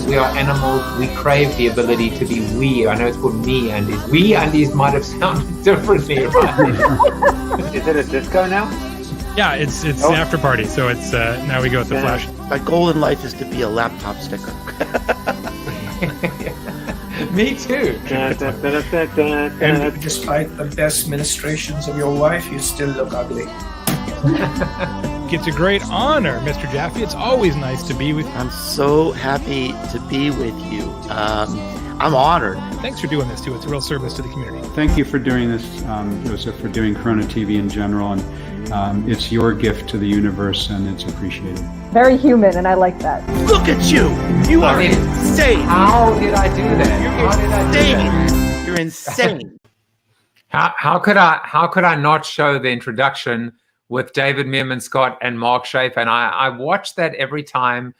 we are animals. We crave the ability to be we. I know it's called me undies. We undies might have sounded differently, right? Is it a disco now? Yeah, it's an after party, so it's now we go with the flash. My goal in life is to be a laptop sticker. Me too. And despite the best ministrations of your wife, you still look ugly. It's a great honor, Mr. Jaffe. It's always nice to be with you. I'm so happy to be with you. I'm honored. Thanks for doing this, too. It's a real service to the community. Thank you for doing this, Joseph, for doing CoronaTV in general. And it's your gift to the universe, and it's appreciated. Very human, and I like that. Look at you! You are insane! How did I do that? You're insane! How could I not show the introduction with David Meerman Scott and Mark Schaefer? And I watch that every time,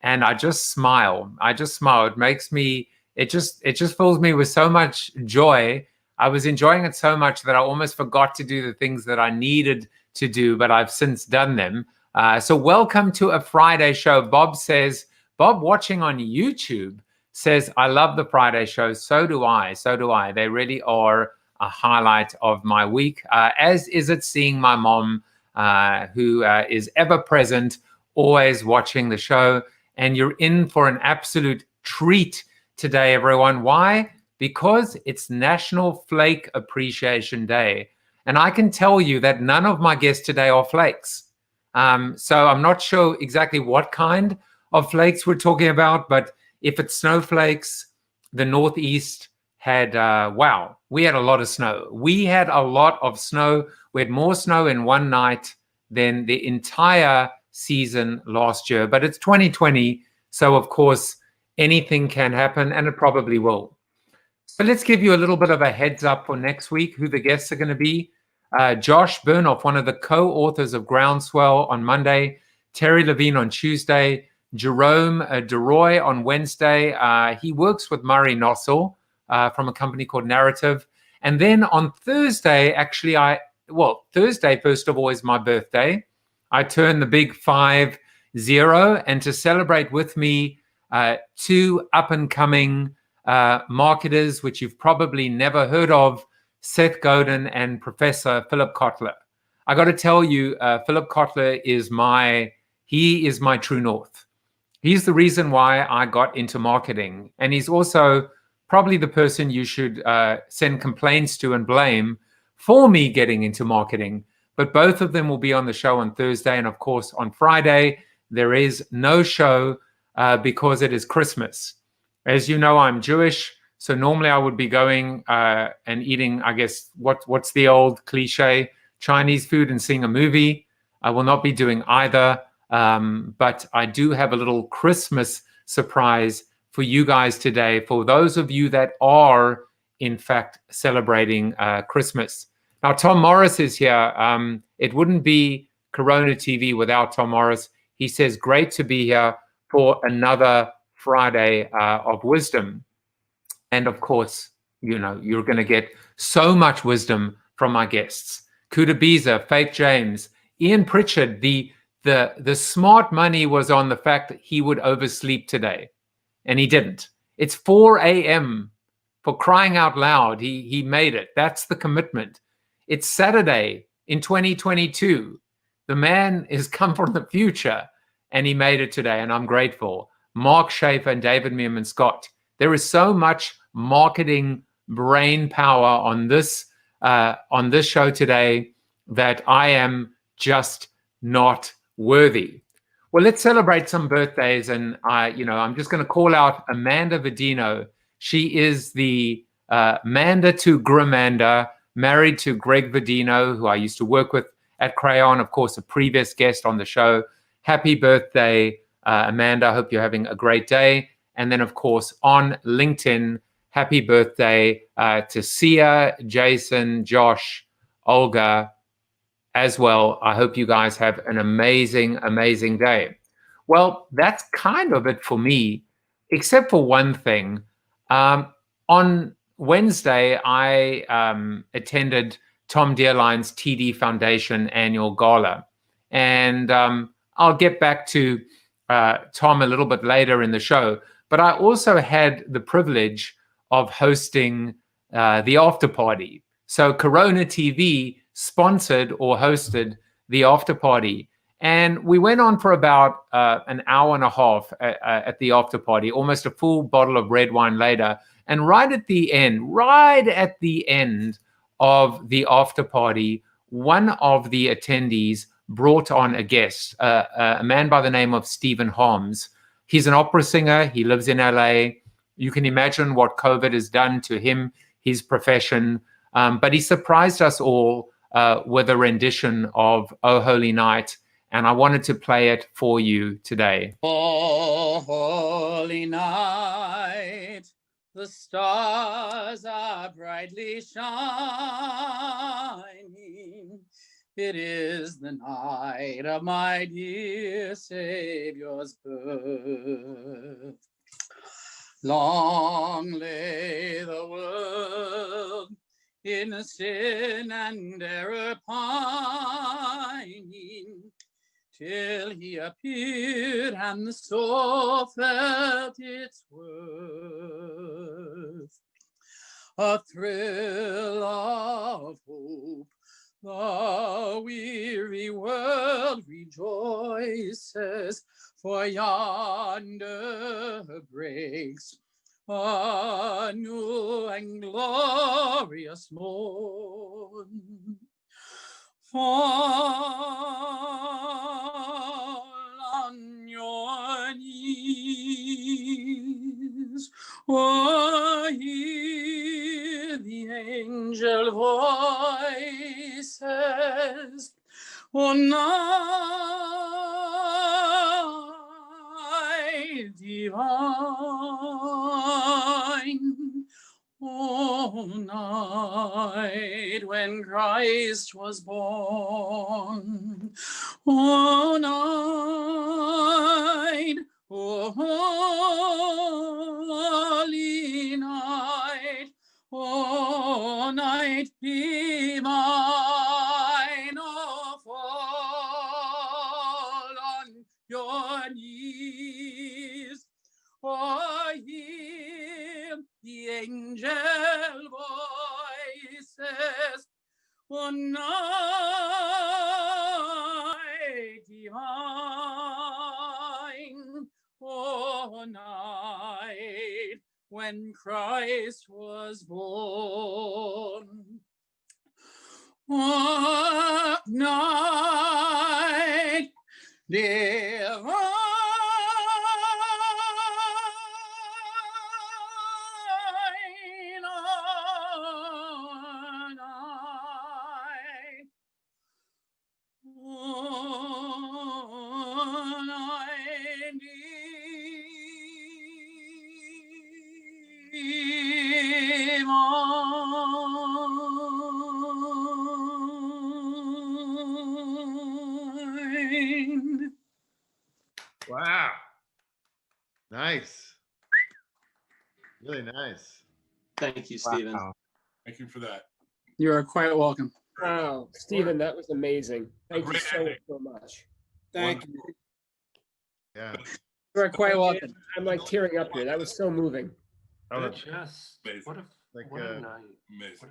and I just smile. It makes me. It just fills me with so much joy. I was enjoying it so much that I almost forgot to do the things that I needed to do, but I've since done them. So welcome to a Friday show. Bob watching on YouTube says, I love the Friday show. So do I. They really are a highlight of my week, as is it seeing my mom, who is ever present, always watching the show. And you're in for an absolute treat today, everyone. Why? Because it's National Flake Appreciation Day. And I can tell you that none of my guests today are flakes. So I'm not sure exactly what kind of flakes we're talking about, but if it's snowflakes, the Northeast had, we had a lot of snow. We had a lot of snow. We had more snow in one night than the entire season last year. But it's 2020, so of course, anything can happen, and it probably will. So let's give you a little bit of a heads up for next week, who the guests are going to be. Josh Burnoff, one of the co-authors of Groundswell, on Monday. Terry Levine on Tuesday. Jerome DeRoy on Wednesday. He works with Murray Nossel from a company called Narrative. And then on Thursday, Thursday, first of all, is my birthday. I turn the big 50, and to celebrate with me, two up-and-coming marketers, which you've probably never heard of, Seth Golden and Professor Philip Cutler. I got to tell you, Philip Cutler is my true north. He's the reason why I got into marketing. And he's also probably the person you should send complaints to and blame for me getting into marketing. But both of them will be on the show on Thursday. And of course, on Friday, there is no show because it is Christmas. As you know, I'm Jewish. So normally I would be going and eating, I guess, what's the old cliche, Chinese food and seeing a movie. I will not be doing either. But I do have a little Christmas surprise for you guys today, for those of you that are, in fact, celebrating Christmas. Now, Tom Morris is here. It wouldn't be CoronaTV without Tom Morris. He says, great to be here for another Friday of wisdom. And of course, you know, you're going to get so much wisdom from my guests. Kuda Biza, Faith James, Eaon Pritchard. The smart money was on the fact that he would oversleep today, and he didn't. It's 4 a.m. for crying out loud. He made it. That's the commitment. It's Saturday in 2022. The man has come from the future, and he made it today, and I'm grateful. Mark Schaefer and David Meerman Scott. There is so much marketing brain power on this show today that I am just not worthy. Well, let's celebrate some birthdays, and I'm just going to call out Amanda Vedino. She is the Manda to Grimanda, married to Greg Vedino, who I used to work with at Crayon, of course, a previous guest on the show. Happy birthday, Amanda. I hope you're having a great day. And then, of course, on LinkedIn, happy birthday to Sia, Jason, Josh, Olga, as well. I hope you guys have an amazing, amazing day. Well, that's kind of it for me, except for one thing. On Wednesday, I attended Tom Deierlein's TD Foundation annual gala. And I'll get back to Tom a little bit later in the show. but I also had the privilege of hosting the after party. So CoronaTV sponsored or hosted the after party. And we went on for about an hour and a half at the after party, almost a full bottle of red wine later. And right at the end of the after party, one of the attendees brought on a guest, a man by the name of Stephen Harms. He's an opera singer. He lives in LA. You can imagine what COVID has done to him, his profession. But he surprised us all with a rendition of Oh Holy Night. And I wanted to play it for you today. Oh, holy night, the stars are brightly shining. It is the night of my dear Savior's birth. Long lay the world in sin and error pining, till he appeared and the soul felt its worth. A thrill of hope, the weary world rejoices, for yonder breaks a new and glorious morn. Fall on your knees, or hear the angel voices. O night divine, O night when Christ was born, O night, O holy night, O night divine, O fall on your knees, or hear the angel voices, O night divine, O night when Christ was born. O night divine, Wow. Nice. Really nice. Thank you, Stephen. Wow. Thank you for that. You are quite welcome. Wow, Stephen, that was amazing. Thank you great so, ending. so much. Thank you. Yeah. You are quite welcome. I'm like tearing up here. That was so moving. Oh, Just what a like, what a night. amazing.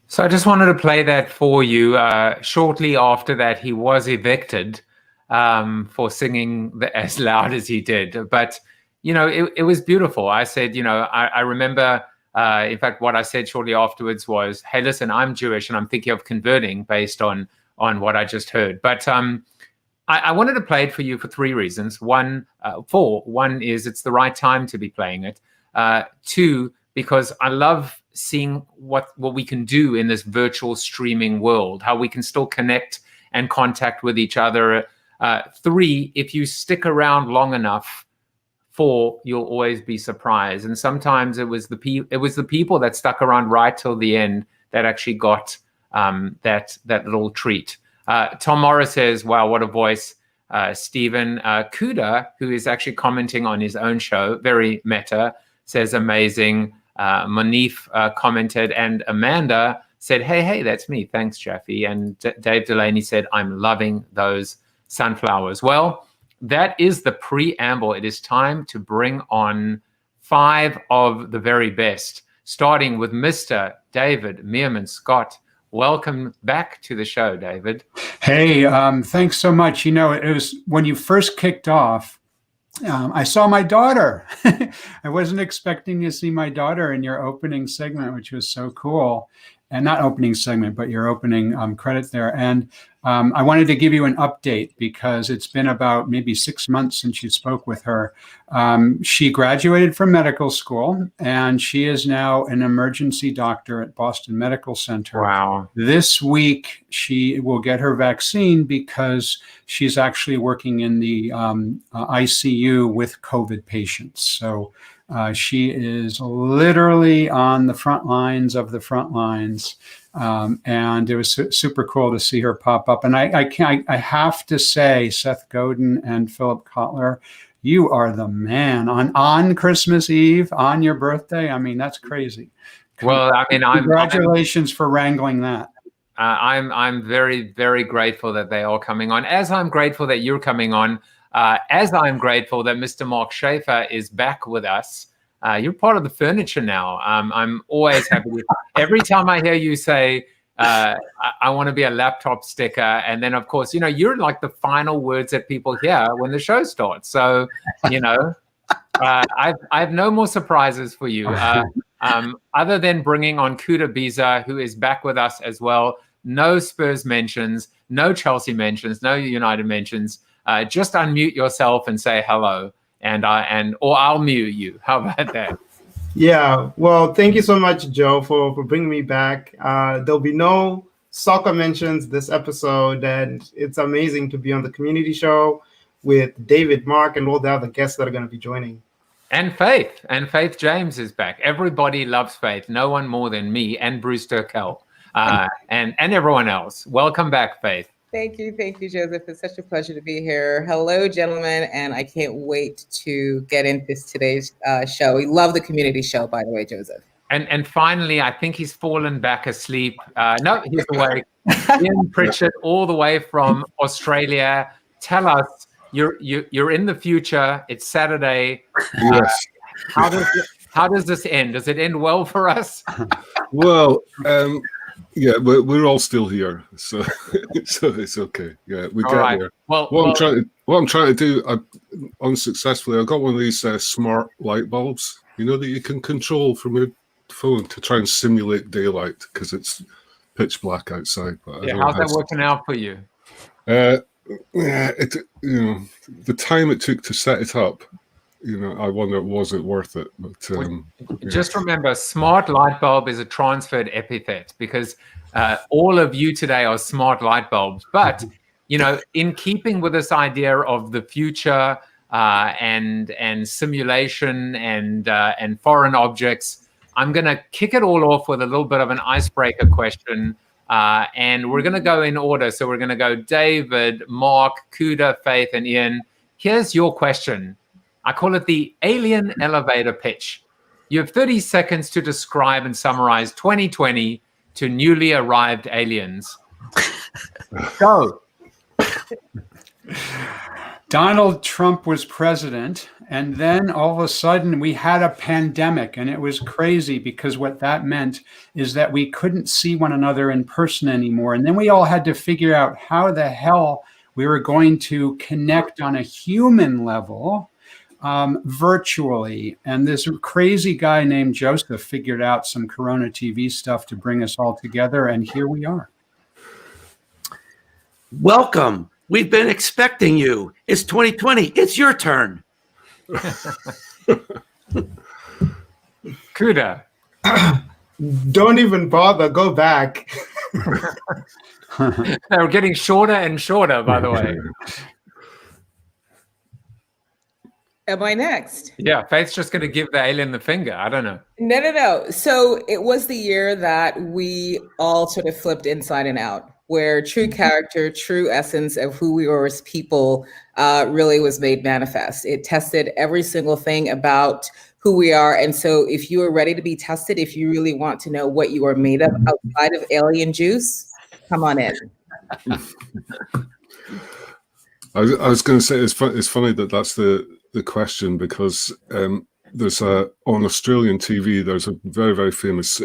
So I just wanted to play that for you. Shortly after that, he was evicted for singing as loud as he did. But, you know, it was beautiful. I said, you know, I remember, in fact, what I said shortly afterwards was, hey, listen, I'm Jewish and I'm thinking of converting based on what I just heard. But I wanted to play it for you for three reasons. One is it's the right time to be playing it. Two, because I love seeing what we can do in this virtual streaming world, how we can still connect and contact with each other. Three, if you stick around long enough, four, you'll always be surprised. And sometimes it was the people that stuck around right till the end that actually got that little treat. Tom Morris says, wow, what a voice. Stephen Kuda, who is actually commenting on his own show, very meta, says amazing. Monif commented, and Amanda said, hey, that's me. Thanks, Jaffe. And Dave Delaney said, I'm loving those sunflowers. Well, that is the preamble. It is time to bring on 5 of the very best, starting with Mr. David Meerman Scott. Welcome back to the show, David. Hey, thanks so much. You know, it was when you first kicked off, I saw my daughter. I wasn't expecting to see my daughter in your opening segment, which was so cool. And not opening segment, but your opening credit there. And I wanted to give you an update because it's been about maybe 6 months since you spoke with her. She graduated from medical school and she is now an emergency doctor at Boston Medical Center. Wow. This week, she will get her vaccine because she's actually working in the ICU with COVID patients. So she is literally on the front lines of the front lines. And it was super cool to see her pop up. And I have to say, Seth Golden and Philip Cutler, you are the man on Christmas Eve, on your birthday. I mean, that's crazy. Well, I mean, congratulations for wrangling that. I'm very, very grateful that they are coming on, as I'm grateful that you're coming on. As I'm grateful that Mr. Mark Schaefer is back with us. You're part of the furniture now. I'm always happy. Every time I hear you say, I want to be a laptop sticker. And then, of course, you know, you're like the final words that people hear when the show starts. So, you know, I have no more surprises for you. Other than bringing on Kuda Biza, who is back with us as well. No Spurs mentions, no Chelsea mentions, no United mentions. Just unmute yourself and say hello, or I'll mute you. How about that? Yeah, well, thank you so much, Joe, for bringing me back. There'll be no soccer mentions this episode, and it's amazing to be on the community show with David, Mark, and all the other guests that are going to be joining. And Faith James is back. Everybody loves Faith. No one more than me and Bruce Turkel, and everyone else. Welcome back, Faith. Thank you, Joseph. It's such a pleasure to be here. Hello, gentlemen, and I can't wait to get into today's show. We love the community show, by the way, Joseph. And finally, I think he's fallen back asleep. No, he's awake. Eaon Pritchard, all the way from Australia. Tell us, you're in the future. It's Saturday. Yes. How does this end? Does it end well for us? Well, yeah, we're all still here, so it's okay. Yeah, we all get right. there. Well, I'm trying to do unsuccessfully. I've got one of these smart light bulbs, you know, that you can control from your phone to try and simulate daylight because it's pitch black outside. But yeah, how's that working out for you? Yeah, the time it took to set it up. You know, I wonder, was it worth it? But just remember, smart light bulb is a transferred epithet because all of you today are smart light bulbs. But, you know, in keeping with this idea of the future and simulation and foreign objects, I'm going to kick it all off with a little bit of an icebreaker question. And we're going to go in order. So we're going to go David, Mark, Kuda, Faith, and Eaon. Here's your question. I call it the alien elevator pitch. You have 30 seconds to describe and summarize 2020 to newly arrived aliens. Go. Donald Trump was president, and then all of a sudden we had a pandemic, and it was crazy because what that meant is that we couldn't see one another in person anymore. And then we all had to figure out how the hell we were going to connect on a human level virtually. And this crazy guy named Joseph figured out some CoronaTV stuff to bring us all together. And here we are. Welcome. We've been expecting you. It's 2020. It's your turn. Kuda. Don't even bother. Go back. They're getting shorter and shorter, by the way. Am I next? Yeah, Faith's just going to give the alien the finger. I don't know. No. So it was the year that we all sort of flipped inside and out, where true character, true essence of who we were as people really was made manifest. It tested every single thing about who we are. And so if you are ready to be tested, if you really want to know what you are made of outside of alien juice, come on in. I was going to say it's funny that that's the question, because there's on Australian TV there's a very, very famous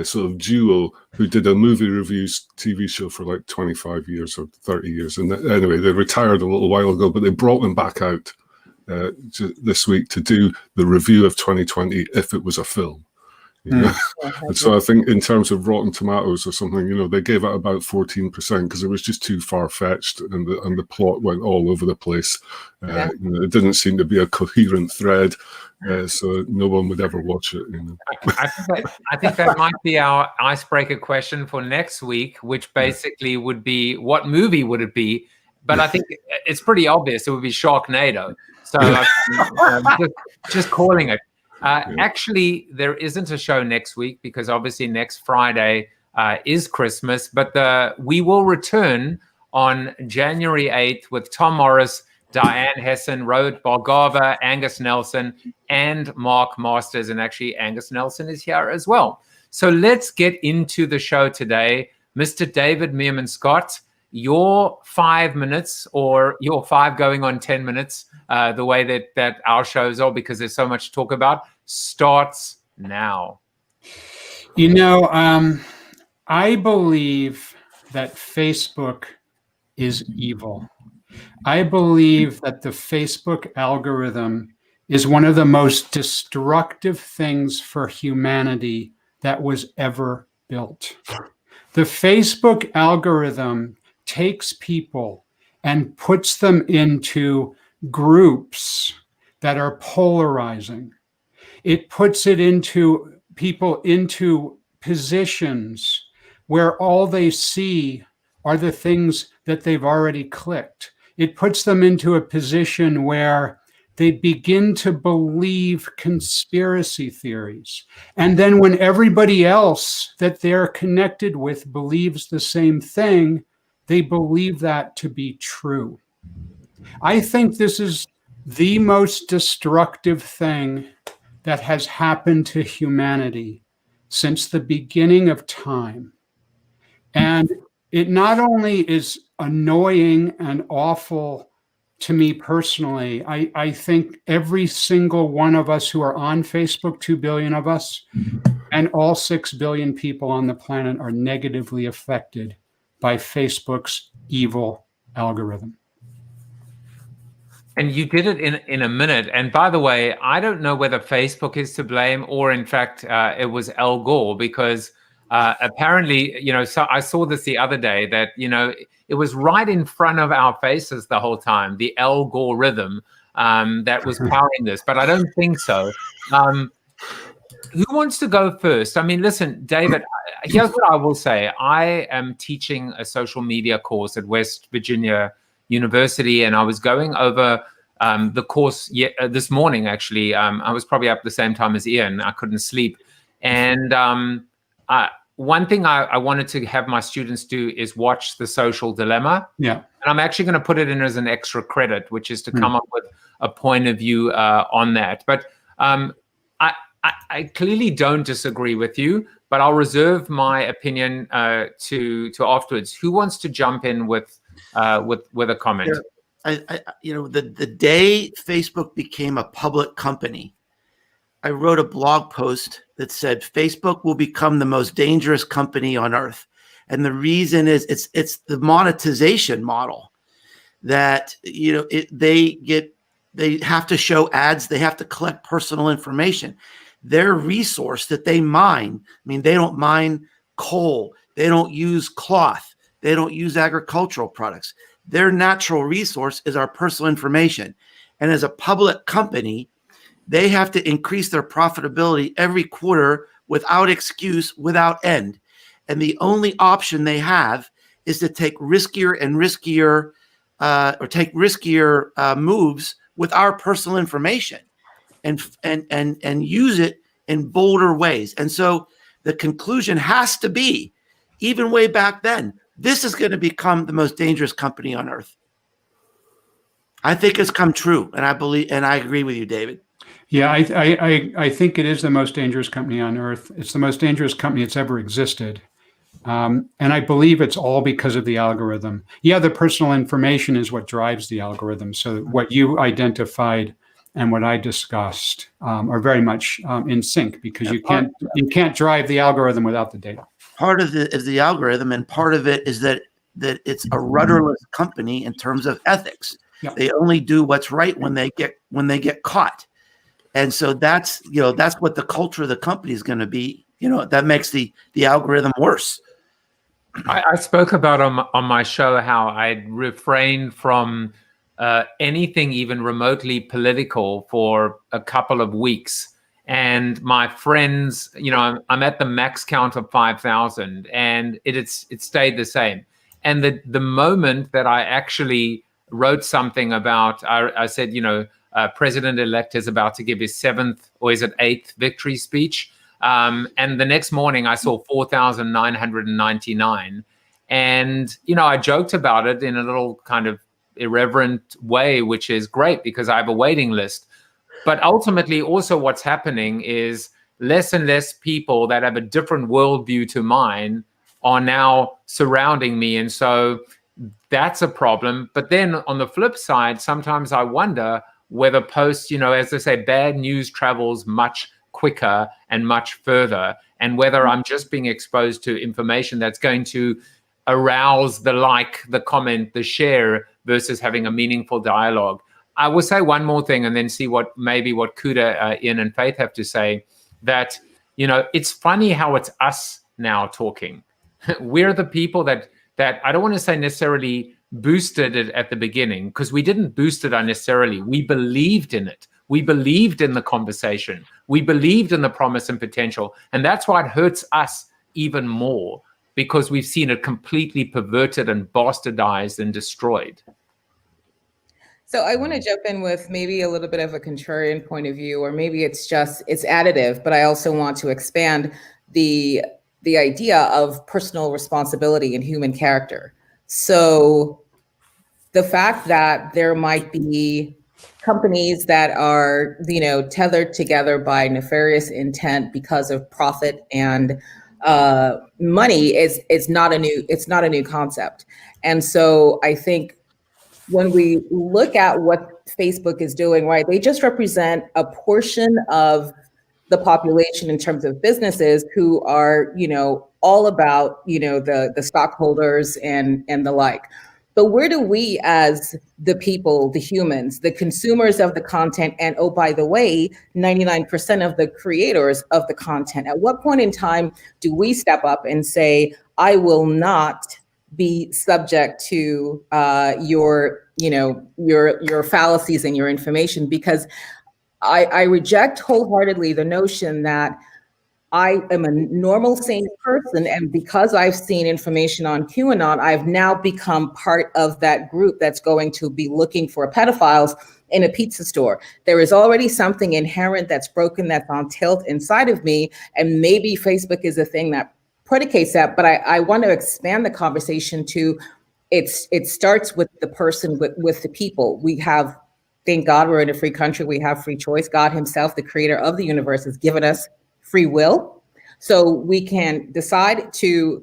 sort of duo who did a movie reviews TV show for like 25 years or 30 years, and anyway they retired a little while ago, but they brought them back out this week to do the review of 2020 if it was a film. You know? And so I think in terms of Rotten Tomatoes or something, you know, they gave it about 14% because it was just too far-fetched, and the plot went all over the place. You know, it didn't seem to be a coherent thread, so no one would ever watch it. You know? I think that might be our icebreaker question for next week, which basically would be, what movie would it be? But I think it's pretty obvious. It would be Sharknado. So just calling it. Actually, there isn't a show next week because obviously next Friday is Christmas, but we will return on January 8th with Tom Morris, Diane Hessen, Rode Bargava, Angus Nelson, and Mark Masters. And actually, Angus Nelson is here as well. So let's get into the show today. Mr. David Meerman Scott, your 5 minutes, or your 5 going on 10 minutes, the way that our shows are, because there's so much to talk about, starts now. You know, I believe that Facebook is evil. I believe that the Facebook algorithm is one of the most destructive things for humanity that was ever built. The Facebook algorithm takes people and puts them into groups that are polarizing. It puts it into people into positions where all they see are the things that they've already clicked. It puts them into a position where they begin to believe conspiracy theories. And then when everybody else that they're connected with believes the same thing, they believe that to be true. I think this is the most destructive thing that has happened to humanity since the beginning of time. And it not only is annoying and awful to me personally, I think every single one of us who are on Facebook, 2 billion of us, and all 6 billion people on the planet are negatively affected by Facebook's evil algorithm. And you did it in a minute. And by the way, I don't know whether Facebook is to blame or, in fact, it was Al Gore, because apparently, you know, so I saw this the other day that, you know, it was right in front of our faces the whole time, the Al Gore rhythm that was powering this. But I don't think so. Who wants to go first? I mean, listen, David, here's what I will say. I am teaching a social media course at West Virginia University, and I was going over the course this morning, actually. I was probably up the same time as Eaon. I couldn't sleep. And one thing I wanted to have my students do is watch The Social Dilemma. Yeah. And I'm actually going to put it in as an extra credit, which is to come up with a point of view on that. But I clearly don't disagree with you, but I'll reserve my opinion to afterwards. Who wants to jump in with a comment? You know, the day Facebook became a public company, I wrote a blog post that said Facebook will become the most dangerous company on earth. And the reason is it's the monetization model that, you know, they have to show ads. They have to collect personal information. Their resource that they mine, I mean, they don't mine coal. They don't use cloth. They don't use agricultural products. Their natural resource is our personal information. And as a public company, they have to increase their profitability every quarter without excuse, without end. And the only option they have is to take riskier and riskier, moves with our personal information and use it in bolder ways. And so the conclusion has to be, even way back then, this is going to become the most dangerous company on earth. I think it's come true, and I believe, and I agree with you, David. Yeah, I think it is the most dangerous company on earth. It's the most dangerous company that's ever existed. And I believe it's all because of the algorithm. Yeah, the personal information is what drives the algorithm. So what you identified and what I discussed are very much in sync, because you can't drive the algorithm without the data. Part of it is the algorithm, and part of it is that it's a rudderless company in terms of ethics. Yeah. They only do what's right when they get caught. And so that's what the culture of the company is going to be. That makes the algorithm worse. I spoke about on my show how I'd refrained from anything even remotely political for a couple of weeks. And my friends, I'm at the max count of 5,000, and it stayed the same. And the moment that I actually wrote something about, I said, President-elect is about to give his 7th, or is it 8th victory speech. And the next morning I saw 4,999. And, I joked about it in a little kind of irreverent way, which is great because I have a waiting list. But ultimately also what's happening is less and less people that have a different worldview to mine are now surrounding me. And so that's a problem. But then on the flip side, sometimes I wonder whether posts, as they say, bad news travels much quicker and much further, and whether I'm just being exposed to information that's going to arouse the like, the comment, the share, versus having a meaningful dialogue. I will say one more thing and then see what Kuda, Eaon, and Faith have to say, that, it's funny how it's us now talking. We're the people that I don't want to say necessarily boosted it at the beginning, because we didn't boost it unnecessarily. We believed in it. We believed in the conversation. We believed in the promise and potential. And that's why it hurts us even more, because we've seen it completely perverted and bastardized and destroyed. So I want to jump in with maybe a little bit of a contrarian point of view, or maybe it's additive, but I also want to expand the idea of personal responsibility and human character. So the fact that there might be companies that are, tethered together by nefarious intent because of profit and money it's not a new concept. And so I think when we look at what Facebook is doing, right, they just represent a portion of the population in terms of businesses who are, all about, the stockholders and the like. But where do we, as the people, the humans, the consumers of the content, and oh, by the way, 99% of the creators of the content, at what point in time do we step up and say, I will not be subject to your fallacies and your information? Because I reject wholeheartedly the notion that I am a normal, sane person, and because I've seen information on QAnon, I've now become part of that group that's going to be looking for pedophiles in a pizza store. There is already something inherent that's broken, that's on tilt inside of me, and maybe Facebook is a thing that predicates that. But I want to expand the conversation to it starts with the person, with the people. We have, thank God, we're in a free country. We have free choice. God himself, the creator of the universe, has given us free will. So we can decide to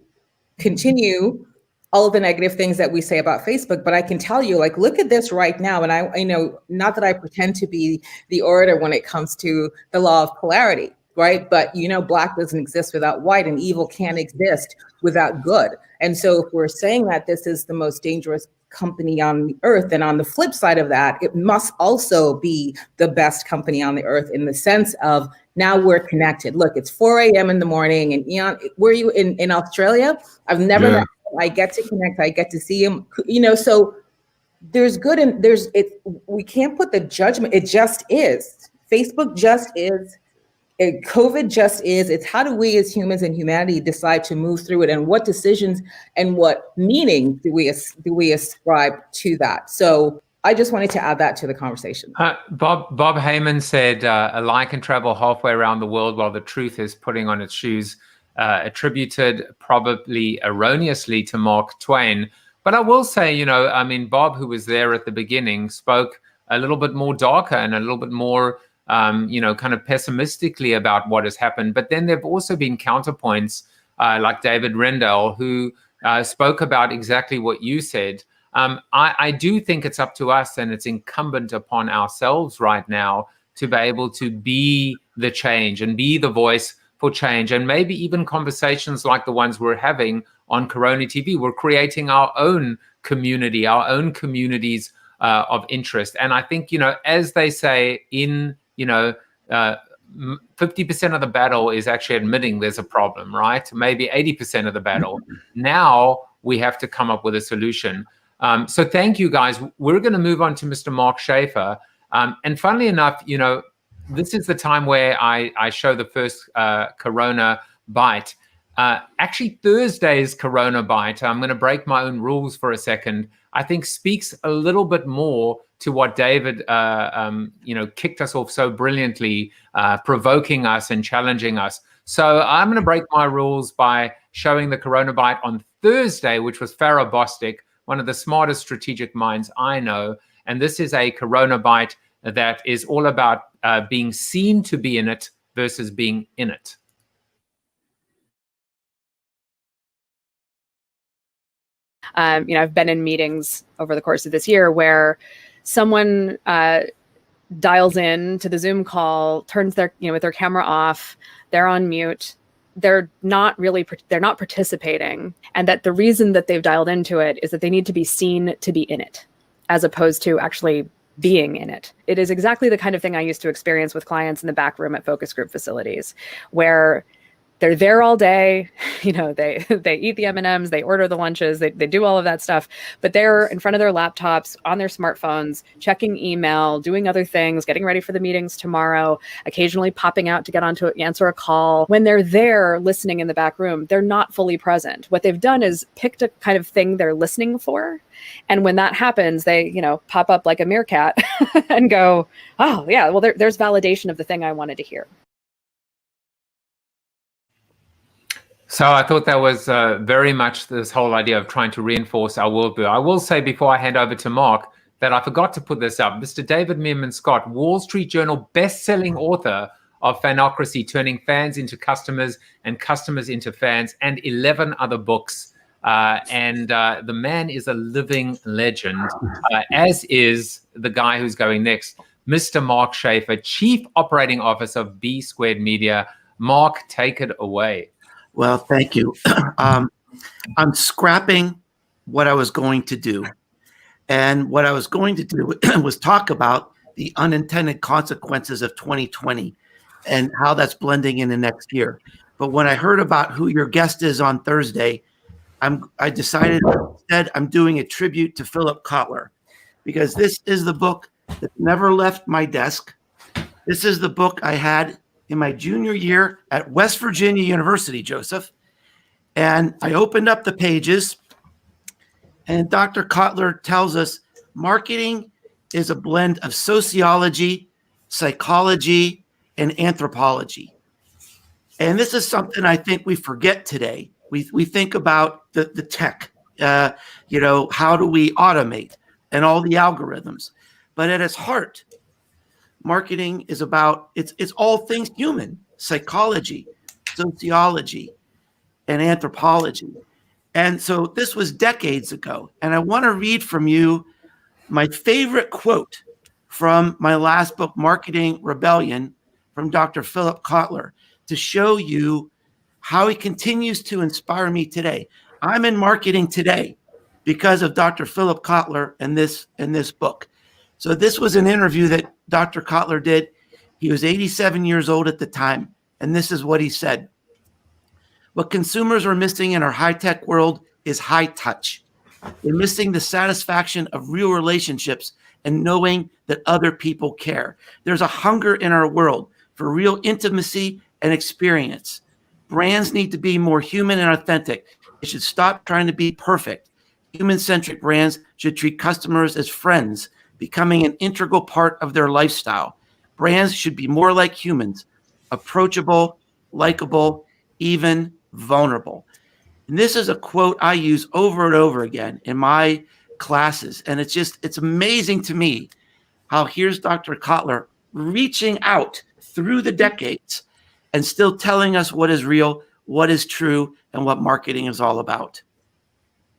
continue all of the negative things that we say about Facebook. But I can tell you, like, look at this right now. And I know, not that I pretend to be the orator when it comes to the law of polarity, right? But, black doesn't exist without white, and evil can't exist without good. And so if we're saying that this is the most dangerous company on the earth, and on the flip side of that, it must also be the best company on the earth, in the sense of now we're connected. Look, it's 4 a.m. in the morning, and Eaon, were you in Australia? I've never met him. I get to connect. I get to see him. So there's good and there's it. We can't put the judgment. It just is. Facebook just is. COVID just is. It's how do we as humans and humanity decide to move through it, and what decisions and what meaning do we ascribe to that? So I just wanted to add that to the conversation. Bob Heyman said, a lie can travel halfway around the world while the truth is putting on its shoes, attributed probably erroneously to Mark Twain. But I will say, Bob, who was there at the beginning, spoke a little bit more darker and a little bit more kind of pessimistically about what has happened. But then there've also been counterpoints. like David Rendell, who spoke about exactly what you said. I do think it's up to us, and it's incumbent upon ourselves right now to be able to be the change and be the voice for change. And maybe even conversations like the ones we're having on Corona TV, we're creating our own community, our own communities of interest. And I think, as they say in, 50% of the battle is actually admitting there's a problem, right? Maybe 80% of the battle. Now we have to come up with a solution. So thank you, guys. We're going to move on to Mr. Mark Schaefer. And funnily enough, this is the time where I show the first CoronaByte. Actually, Thursday's CoronaByte, I'm going to break my own rules for a second, I think speaks a little bit more to what David, kicked us off so brilliantly, provoking us and challenging us. So I'm going to break my rules by showing the CoronaByte on Thursday, which was Farrah Bostic, one of the smartest strategic minds I know. And this is a CoronaByte that is all about being seen to be in it versus being in it. I've been in meetings over the course of this year where someone dials in to the Zoom call, turns their, with their camera off, they're on mute, they're not participating. And that the reason that they've dialed into it is that they need to be seen to be in it, as opposed to actually being in it. It is exactly the kind of thing I used to experience with clients in the back room at focus group facilities, where they're there all day, they eat the M&Ms, they order the lunches, they do all of that stuff, but they're in front of their laptops, on their smartphones, checking email, doing other things, getting ready for the meetings tomorrow, occasionally popping out to get on to answer a call. When they're there listening in the back room, they're not fully present. What they've done is picked a kind of thing they're listening for. And when that happens, they, pop up like a meerkat and go, oh yeah, well, there's validation of the thing I wanted to hear. So I thought that was very much this whole idea of trying to reinforce our worldview. I will say before I hand over to Mark that I forgot to put this up. Mr. David Meerman Scott, Wall Street Journal best-selling author of Fanocracy, Turning Fans into Customers and Customers into Fans, and 11 other books. And the man is a living legend, as is the guy who's going next, Mr. Mark Schaefer, Chief Operating Officer of B Squared Media. Mark, take it away. Well, thank you. I'm scrapping what I was going to do. And what I was going to do was talk about the unintended consequences of 2020 and how that's blending in the next year. But when I heard about who your guest is on Thursday, I decided instead I'm doing a tribute to Philip Cutler, because this is the book that never left my desk. This is the book I had in my junior year at West Virginia University, Joseph. And I opened up the pages, and Dr. Cutler tells us marketing is a blend of sociology, psychology, and anthropology. And this is something I think we forget today. We think about the tech, how do we automate and all the algorithms. But at its heart, marketing is about, it's all things human, psychology, sociology, and anthropology. And so this was decades ago. And I want to read from you my favorite quote from my last book, Marketing Rebellion, from Dr. Philip Cutler, to show you how he continues to inspire me today. I'm in marketing today because of Dr. Philip Cutler and this book. So this was an interview that Dr. Cutler did. He was 87 years old at the time, and this is what he said. What consumers are missing in our high-tech world is high touch. They're missing the satisfaction of real relationships and knowing that other people care. There's a hunger in our world for real intimacy and experience. Brands need to be more human and authentic. They should stop trying to be perfect. Human-centric brands should treat customers as friends, becoming an integral part of their lifestyle. Brands should be more like humans, approachable, likable, even vulnerable. And this is a quote I use over and over again in my classes. And it's amazing to me how here's Dr. Cutler reaching out through the decades and still telling us what is real, what is true and what marketing is all about.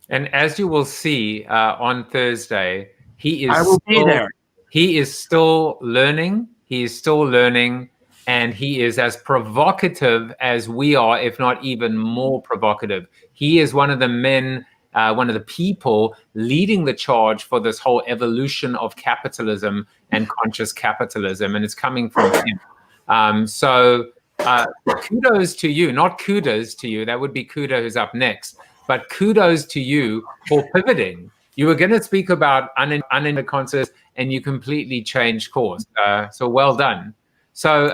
And as you will see on Thursday, he is I will be there. He is still learning. He is still learning, and he is as provocative as we are, if not even more provocative. He is one of the men, one of the people leading the charge for this whole evolution of capitalism and conscious capitalism, and it's coming from him. So kudos to you, not kudos to you. That would be Kuda who's up next. But kudos to you for pivoting. You were going to speak about unintended consequences, and you completely changed course. So well done. So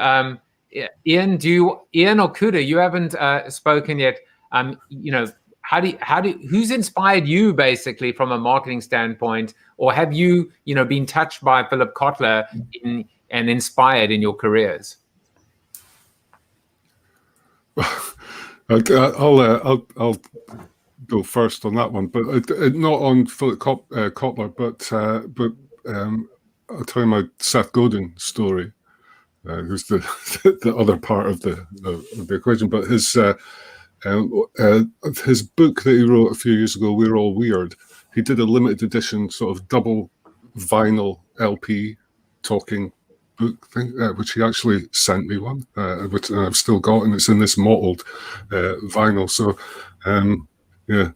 Eaon or Kuda, you haven't spoken yet. Who's inspired you basically from a marketing standpoint, or have you been touched by Philip Cutler and inspired in your careers? I'll go first on that one, but not on Philip Cutler, but I'll tell you my Seth Golden story, who's the other part of the equation. But his book that he wrote a few years ago, We're All Weird, he did a limited edition sort of double vinyl LP talking book thing, which he actually sent me one, which I've still got, and it's in this mottled vinyl. So yeah,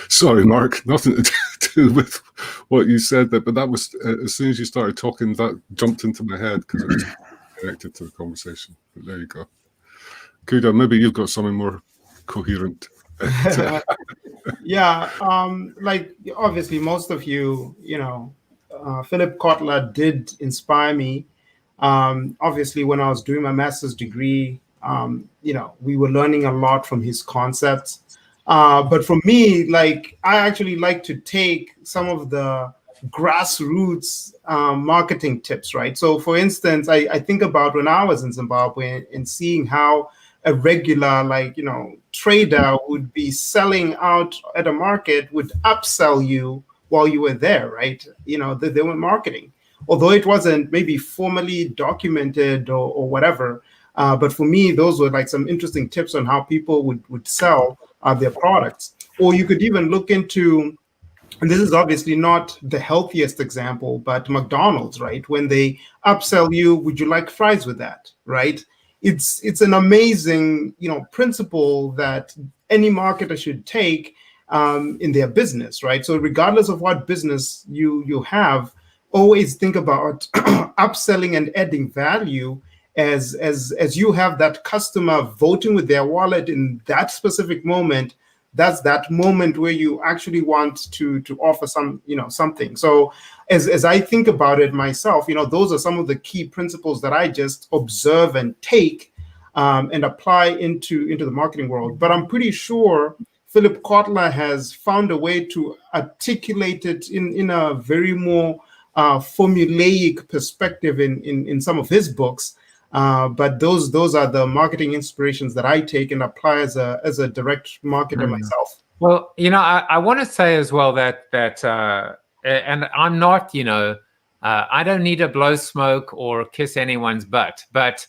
sorry, Mark, nothing to do with what you said there, but that was as soon as you started talking, that jumped into my head because it was connected to the conversation. But there you go. Kuda, maybe you've got something more coherent. Yeah, like obviously most of you, Philip Cutler did inspire me. Obviously, when I was doing my master's degree, we were learning a lot from his concepts. But for me, like, I actually like to take some of the grassroots marketing tips, right? So for instance, I think about when I was in Zimbabwe and seeing how a regular, trader would be selling out at a market, would upsell you while you were there, right? They were marketing. Although it wasn't maybe formally documented or whatever. But for me, those were like some interesting tips on how people would sell their products. Or you could even look into, and this is obviously not the healthiest example, but McDonald's, right? When they upsell you, would you like fries with that, right? It's an amazing, principle that any marketer should take in their business, right? So regardless of what business you have, always think about upselling and adding value as you have that customer voting with their wallet in that specific moment. That's that moment where you actually want to offer something. So as I think about it myself, those are some of the key principles that I just observe and take and apply into the marketing world. But I'm pretty sure Philip Cutler has found a way to articulate it in a very more formulaic perspective in some of his books. But those are the marketing inspirations that I take and apply as a direct marketer myself. Well, I want to say as well that and I'm not, I don't need to blow smoke or kiss anyone's butt, but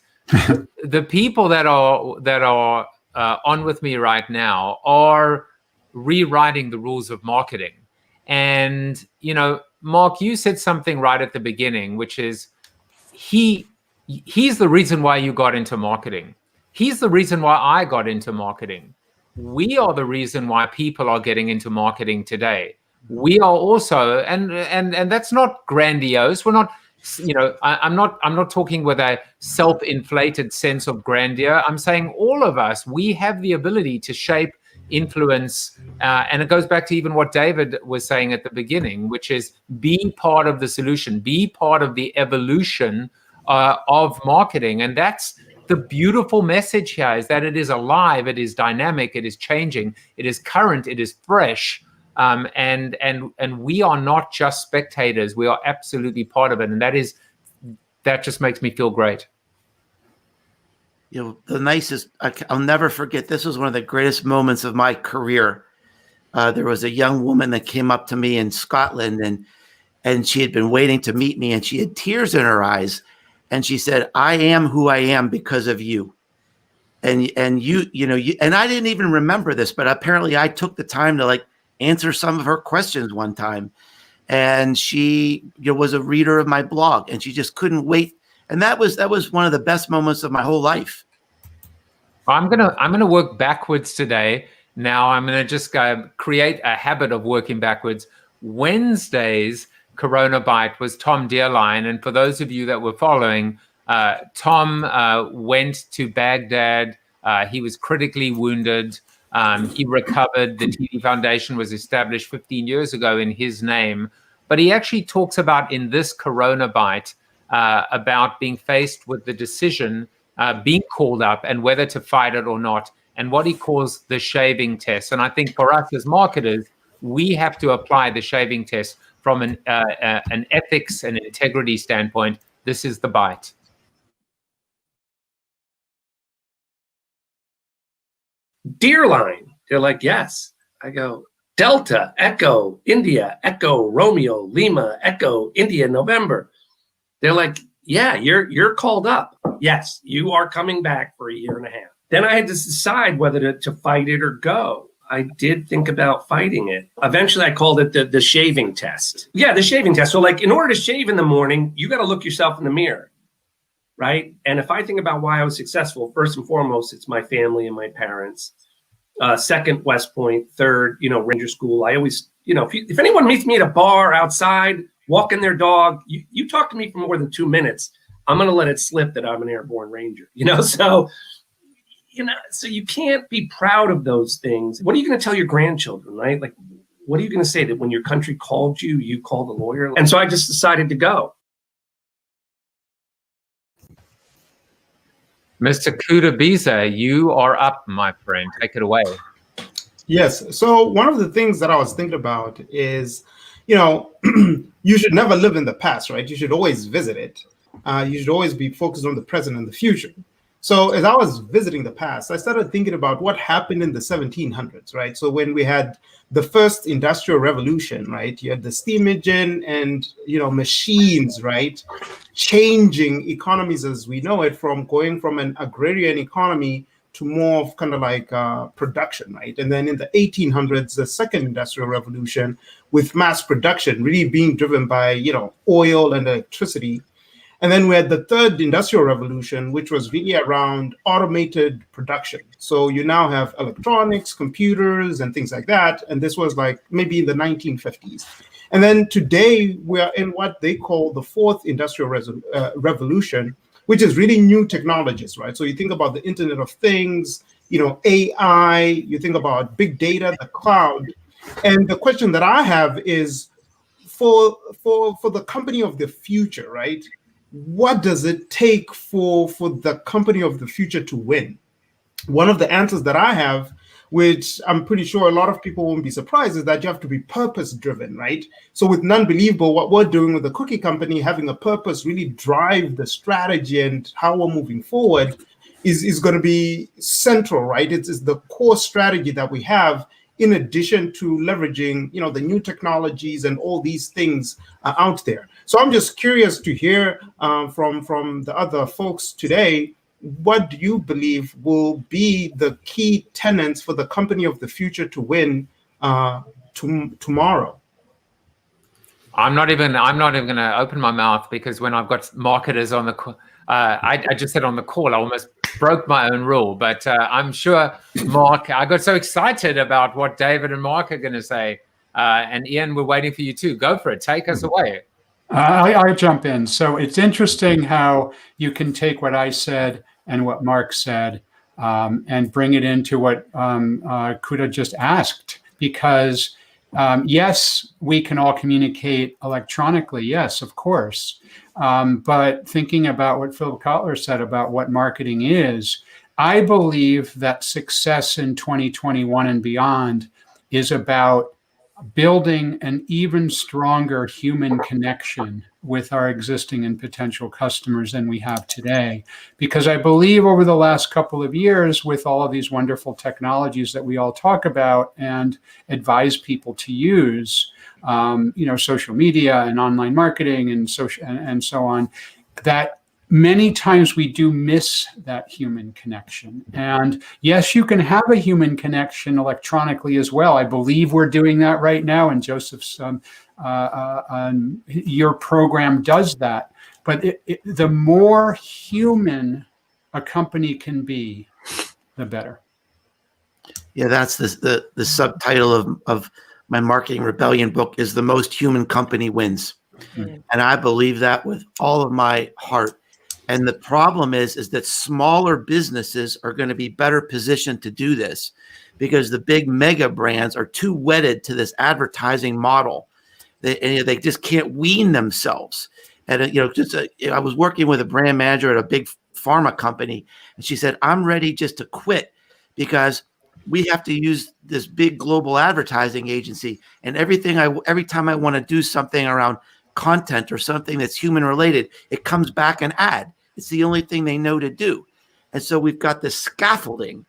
the people that are on with me right now are rewriting the rules of marketing. And, Mark, you said something right at the beginning, which is he's the reason why you got into marketing. He's the reason why I got into marketing. We are the reason why people are getting into marketing today. We are also, and that's not grandiose. We're not, I'm not talking with a self-inflated sense of grandeur. I'm saying all of us, we have the ability to shape, influence, and it goes back to even what David was saying at the beginning, which is be part of the solution, be part of the evolution of marketing. And that's the beautiful message here, is that it is alive, it is dynamic, it is changing, it is current, it is fresh, and we are not just spectators, we are absolutely part of it. And that just makes me feel great. The nicest, I'll never forget, this was one of the greatest moments of my career. There was a young woman that came up to me in Scotland, and she had been waiting to meet me, and she had tears in her eyes. And she said, "I am who I am because of you." and and I didn't even remember this, but apparently I took the time to like answer some of her questions one time, and she was a reader of my blog, and she just couldn't wait. And that was one of the best moments of my whole life. I'm gonna work backwards today. Now I'm gonna just create a habit of working backwards. Wednesdays, CoronaByte was Tom Deierlein, and for those of you that were following, Tom went to Baghdad. He was critically wounded. He recovered. The TV Foundation was established 15 years ago in his name. But he actually talks about in this CoronaByte about being faced with the decision, being called up and whether to fight it or not, and what he calls the shaving test. And I think for us as marketers, we have to apply the shaving test from an ethics and integrity standpoint. This is the bite. Deierlein. They're like, yes. I go, Delta, Echo, India, Echo, Romeo, Lima, Echo, India, November. They're like, yeah, you're called up. Yes, you are coming back for a year and a half. Then I had to decide whether to fight it or go. I did think about fighting it. Eventually, I called it the shaving test. Yeah, the shaving test. So like, in order to shave in the morning, you got to look yourself in the mirror, right? And if I think about why I was successful, first and foremost, it's my family and my parents. Second, West Point. Third, Ranger School. I always, if anyone meets me at a bar outside, walking their dog, you talk to me for more than 2 minutes, I'm going to let it slip that I'm an airborne ranger, so you can't be proud of those things. What are you going to tell your grandchildren, right? Like, what are you going to say, that when your country called you, you called a lawyer? And so I just decided to go. Mr. Kuda Biza, you are up, my friend. Take it away. Yes. So one of the things that I was thinking about is, you should never live in the past, right? You should always visit it. You should always be focused on the present and the future. So as I was visiting the past, I started thinking about what happened in the 1700s, right? So when we had the first industrial revolution, right? You had the steam engine and, machines, right? Changing economies as we know it, from going from an agrarian economy to more of kind of like production, right? And then in the 1800s, the second industrial revolution with mass production really being driven by, oil and electricity. And then we had the third industrial revolution, which was really around automated production. So you now have electronics, computers, and things like that. And this was like maybe in the 1950s. And then today we are in what they call the fourth industrial revolution, which is really new technologies, right? So you think about the Internet of Things, AI, you think about big data, the cloud. And the question that I have is for the company of the future, right? What does it take for the company of the future to win? One of the answers that I have, which I'm pretty sure a lot of people won't be surprised, is that you have to be purpose-driven, right? So with Nonbelievable, what we're doing with the cookie company, having a purpose really drive the strategy and how we're moving forward is going to be central, right? It's the core strategy that we have, in addition to leveraging, the new technologies and all these things out there. So I'm just curious to hear from the other folks today, what do you believe will be the key tenets for the company of the future to win tomorrow? I'm not even going to open my mouth, because when I've got marketers on the call, I just said on the call, I almost broke my own rule. But I'm sure, Mark, I got so excited about what David and Mark are going to say. And Eaon, we're waiting for you too. Go for it. Take us away. I jump in. So it's interesting how you can take what I said and what Mark said and bring it into what Kuda just asked, because yes, we can all communicate electronically. Yes, of course. But thinking about what Phil Cutler said about what marketing is, I believe that success in 2021 and beyond is about building an even stronger human connection with our existing and potential customers than we have today. Because I believe over the last couple of years, with all of these wonderful technologies that we all talk about and advise people to use, social media and online marketing and so on, that many times we do miss that human connection. And yes, you can have a human connection electronically as well. I believe we're doing that right now, and Joseph's your program does that. But the more human a company can be, the better. Yeah, that's the subtitle of my Marketing Rebellion book is The Most Human Company Wins. Mm-hmm. And I believe that with all of my heart. And the problem is that smaller businesses are going to be better positioned to do this because the big mega brands are too wedded to this advertising model. They just can't wean themselves. And I was working with a brand manager at a big pharma company, and she said, "I'm ready just to quit because we have to use this big global advertising agency, and every time I want to do something around content or something that's human related, it comes back an ad. It's the only thing they know to do." And so we've got this scaffolding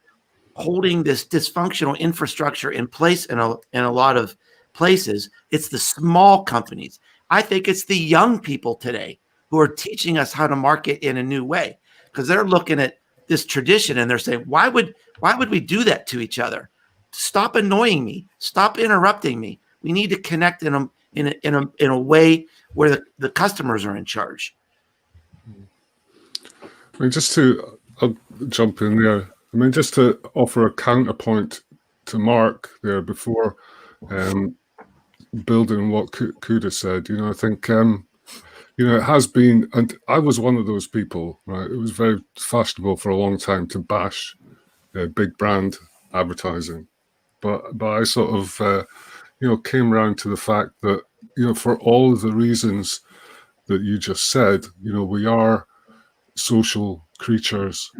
holding this dysfunctional infrastructure in place in a lot of places. It's the small companies. I think it's the young people today who are teaching us how to market in a new way, because they're looking at this tradition and they're saying, why would we do that to each other? Stop annoying me. Stop interrupting me. We need to connect in a way where the customers are in charge. I mean, I'll jump in there. I mean, just to offer a counterpoint to Mark there before building on what Kuda said, I think, it has been, and I was one of those people, right? It was very fashionable for a long time to bash big brand advertising. But I sort of, came around to the fact that, for all of the reasons that you just said, we are social creatures.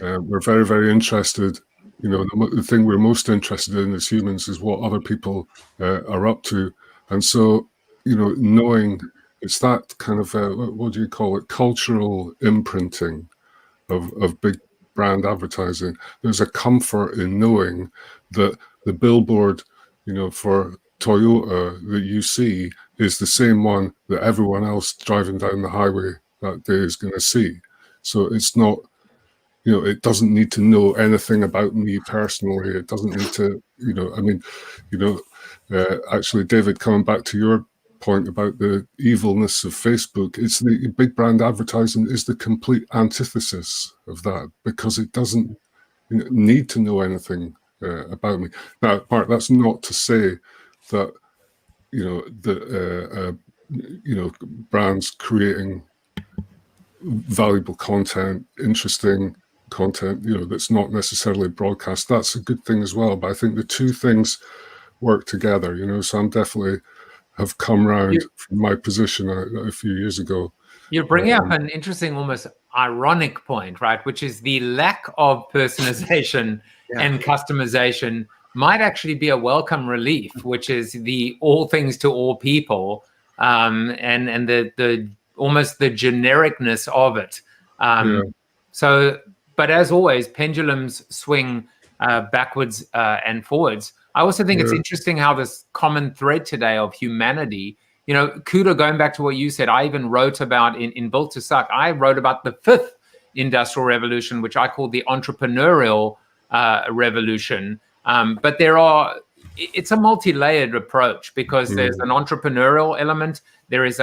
We're very, very interested. The thing we're most interested in as humans is what other people are up to. And so, knowing it's that kind of, what do you call it, cultural imprinting of big brand advertising. There's a comfort in knowing that the billboard, for Toyota that you see is the same one that everyone else driving down the highway that day is going to see. So it's not, it doesn't need to know anything about me personally. It doesn't need to, actually, David, coming back to your point about the evilness of Facebook, it's the big brand advertising is the complete antithesis of that, because it doesn't need to know anything about me. Now, Mark, that's not to say that brands creating valuable content, interesting content, that's not necessarily broadcast. That's a good thing as well. But I think the two things work together. So I'm definitely have come around from my position a few years ago. You're bringing up an interesting, almost ironic point, right? Which is the lack of personalization and customization might actually be a welcome relief, which is the all things to all people, and the almost the genericness of it. So, but as always, pendulums swing backwards and forwards. I also think it's interesting how this common thread today of humanity, Kuda, going back to what you said, I even wrote about in Built to Suck, I wrote about the fifth industrial revolution, which I call the entrepreneurial revolution. But it's a multi-layered approach, because there's an entrepreneurial element. There is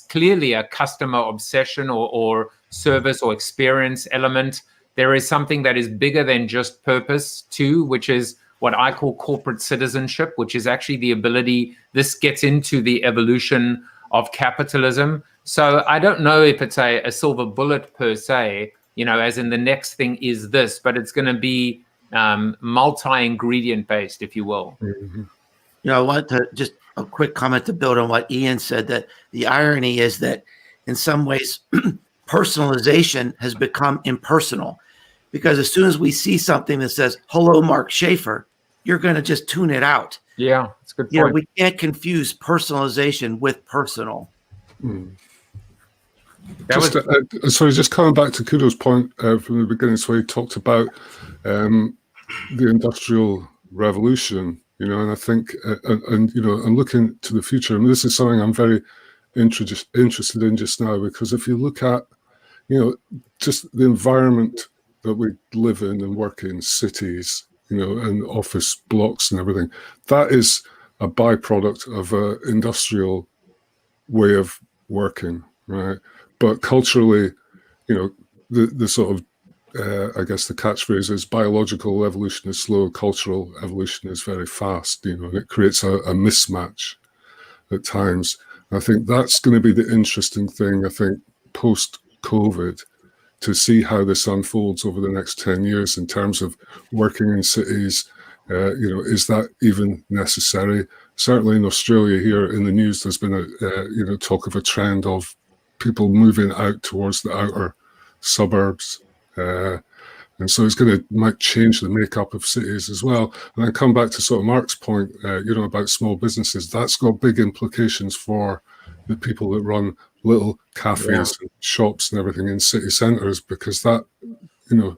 clearly a customer obsession or service or experience element. There is something that is bigger than just purpose too, which is what I call corporate citizenship, which is actually the ability, this gets into the evolution of capitalism. So I don't know if it's a silver bullet per se, as in the next thing is this, but it's going to be multi-ingredient based, if you will. I want to just a quick comment to build on what Eaon said, that the irony is that in some ways, personalization has become impersonal, because as soon as we see something that says, "Hello, Mark Schaefer," you're going to just tune it out. Yeah, it's a good point. We can't confuse personalization with personal. Just coming back to Kudo's point from the beginning, so he talked about the Industrial Revolution, and I think, I'm looking to the future, and this is something I'm very interested in just now, because if you look at, you know, just the environment that we live in and work in, cities, you know, and office blocks and everything, that is a byproduct of an industrial way of working, right? But culturally, you know, the sort of, I guess the catchphrase is biological evolution is slow, cultural evolution is very fast, you know, and it creates a mismatch at times. And I think that's going to be the interesting thing, I think, post-COVID, to see how this unfolds over the next 10 years in terms of working in cities. You know, is that even necessary? Certainly in Australia here in the news, there's been you know, talk of a trend of people moving out towards the outer suburbs. And so it's might change the makeup of cities as well. And then come back to sort of Mark's point, you know, about small businesses. That's got big implications for the people that run little cafes and shops and everything in city centres, because that, you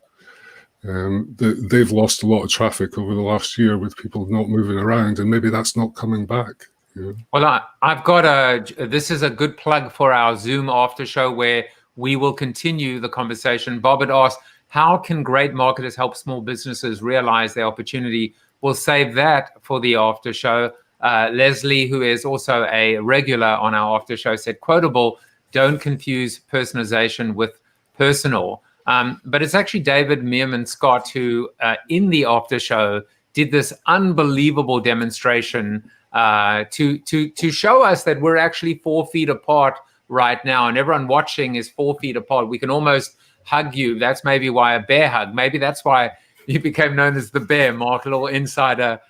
know, they've lost a lot of traffic over the last year with people not moving around, and maybe that's not coming back. You know? Well, I've got this is a good plug for our Zoom after show where we will continue the conversation. Bob had asked, how can great marketers help small businesses realize their opportunity? We'll save that for the after show. Leslie, who is also a regular on our after show, said, quotable, don't confuse personalization with personal. But it's actually David Meerman Scott who, in the after show, did this unbelievable demonstration to show us that we're actually 4 feet apart right now, and everyone watching is 4 feet apart. We can almost hug you. That's maybe why a bear hug. Maybe that's why you became known as the bear, Mark, a little insider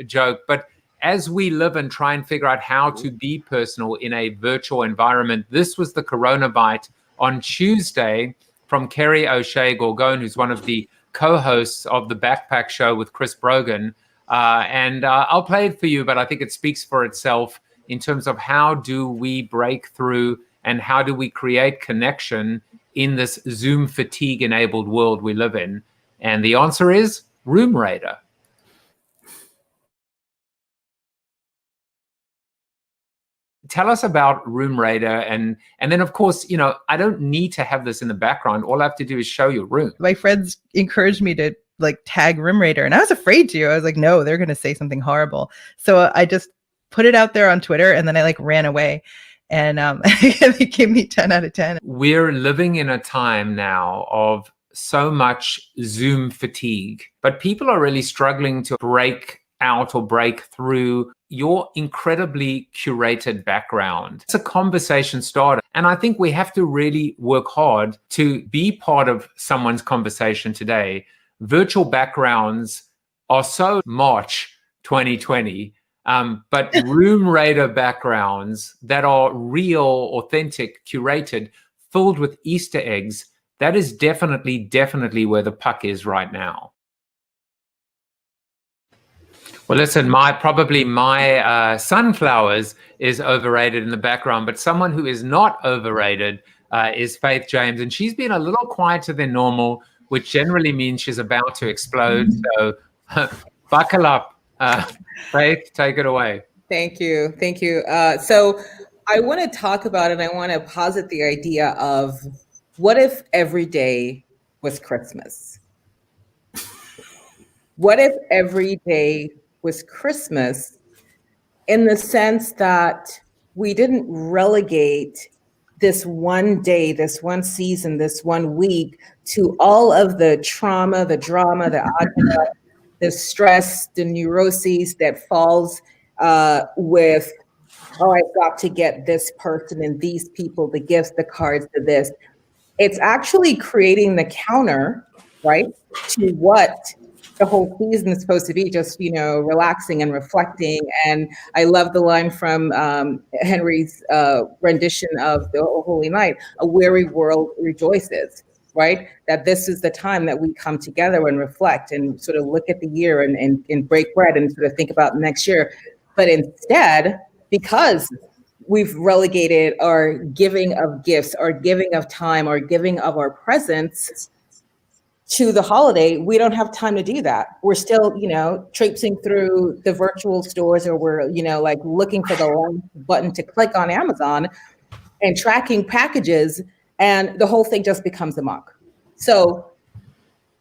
joke. But as we live and try and figure out how to be personal in a virtual environment, this was the CoronaByte on Tuesday from Kerry O'Shea Gorgone, who's one of the co-hosts of the Backpack Show with Chris Brogan. And I'll play it for you, but I think it speaks for itself in terms of how do we break through and how do we create connection in this Zoom fatigue-enabled world we live in. And the answer is Room Raider. Tell us about Room Raider, and then of course, you know, I don't need to have this in the background. All I have to do is show your room. My friends encouraged me to like tag Room Raider, and I was afraid to. I was like, no, they're going to say something horrible. So I just put it out there on Twitter, and then I like ran away, and they gave me 10 out of 10. We're living in a time now of so much Zoom fatigue, but people are really struggling to break out or break through your incredibly curated background. It's a conversation starter. And I think we have to really work hard to be part of someone's conversation today. Virtual backgrounds are so March 2020, but Room Raider backgrounds that are real, authentic, curated, filled with Easter eggs, that is definitely where the puck is right now. Well, listen, my sunflowers is overrated in the background, but someone who is not overrated is Faith James, and she's been a little quieter than normal, which generally means she's about to explode. So buckle up. Faith, take it away. Thank you. So I want to talk about it. I want to posit the idea of what if every day was Christmas? What if every day was Christmas, in the sense that we didn't relegate this one day, this one season, this 1 week to all of the trauma, the drama, the stress, the neuroses that falls with, oh, I've got to get this person and these people, the gifts, the cards, the this. It's actually creating the counter, right, to what the whole season is supposed to be, just, you know, relaxing and reflecting. And I love the line from Henry's rendition of the Holy Night, a weary world rejoices, right? That this is the time that we come together and reflect and sort of look at the year and break bread and sort of think about next year. But instead, because we've relegated our giving of gifts, our giving of time, our giving of our presence to the holiday, we don't have time to do that. We're still, you know, traipsing through the virtual stores, or we're, you know, like looking for the last button to click on Amazon and tracking packages And the whole thing just becomes a mock. So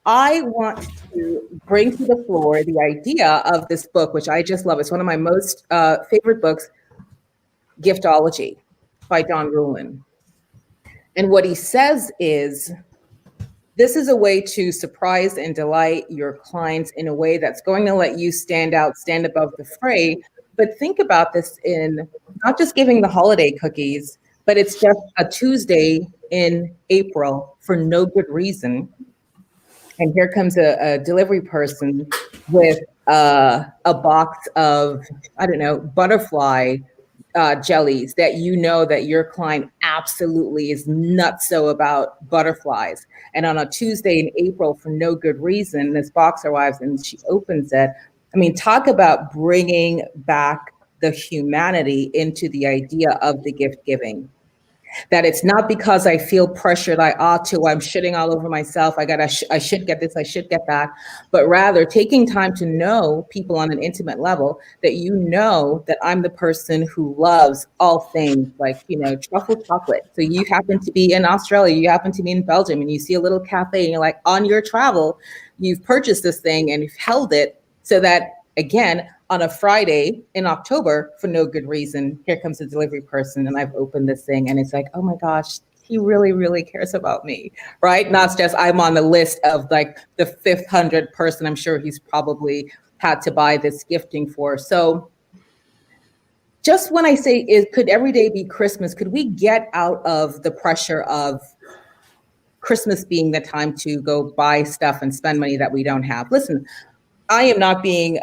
I want to bring to the floor the idea of this book, which I just love. It's one of my most favorite books, Giftology by Don Ruhlin. And what he says is, this is a way to surprise and delight your clients in a way that's going to let you stand out, stand above the fray. But think about this in not just giving the holiday cookies, but it's just a Tuesday in April for no good reason. And here comes a delivery person with a box of, I don't know, butterfly jellies that you know that your client absolutely is nutso about butterflies. And on a Tuesday in April for no good reason, this box arrives and she opens it. I mean, talk about bringing back the humanity into the idea of the gift giving. That it's not because I feel pressured, I ought to, I'm shitting all over myself, I should get this, I should get that, but rather taking time to know people on an intimate level, that you know that I'm the person who loves all things like, you know, truffle chocolate. So you happen to be in Australia, you happen to be in Belgium, and you see a little cafe and you're like, on your travel, you've purchased this thing and you've held it so that, again, on a Friday in October, for no good reason, here comes the delivery person and I've opened this thing and it's like, oh my gosh, he really, really cares about me, right? Not just I'm on the list of like the 500th person I'm sure he's probably had to buy this gifting for. So just when I say, could every day be Christmas, could we get out of the pressure of Christmas being the time to go buy stuff and spend money that we don't have? Listen, I am not being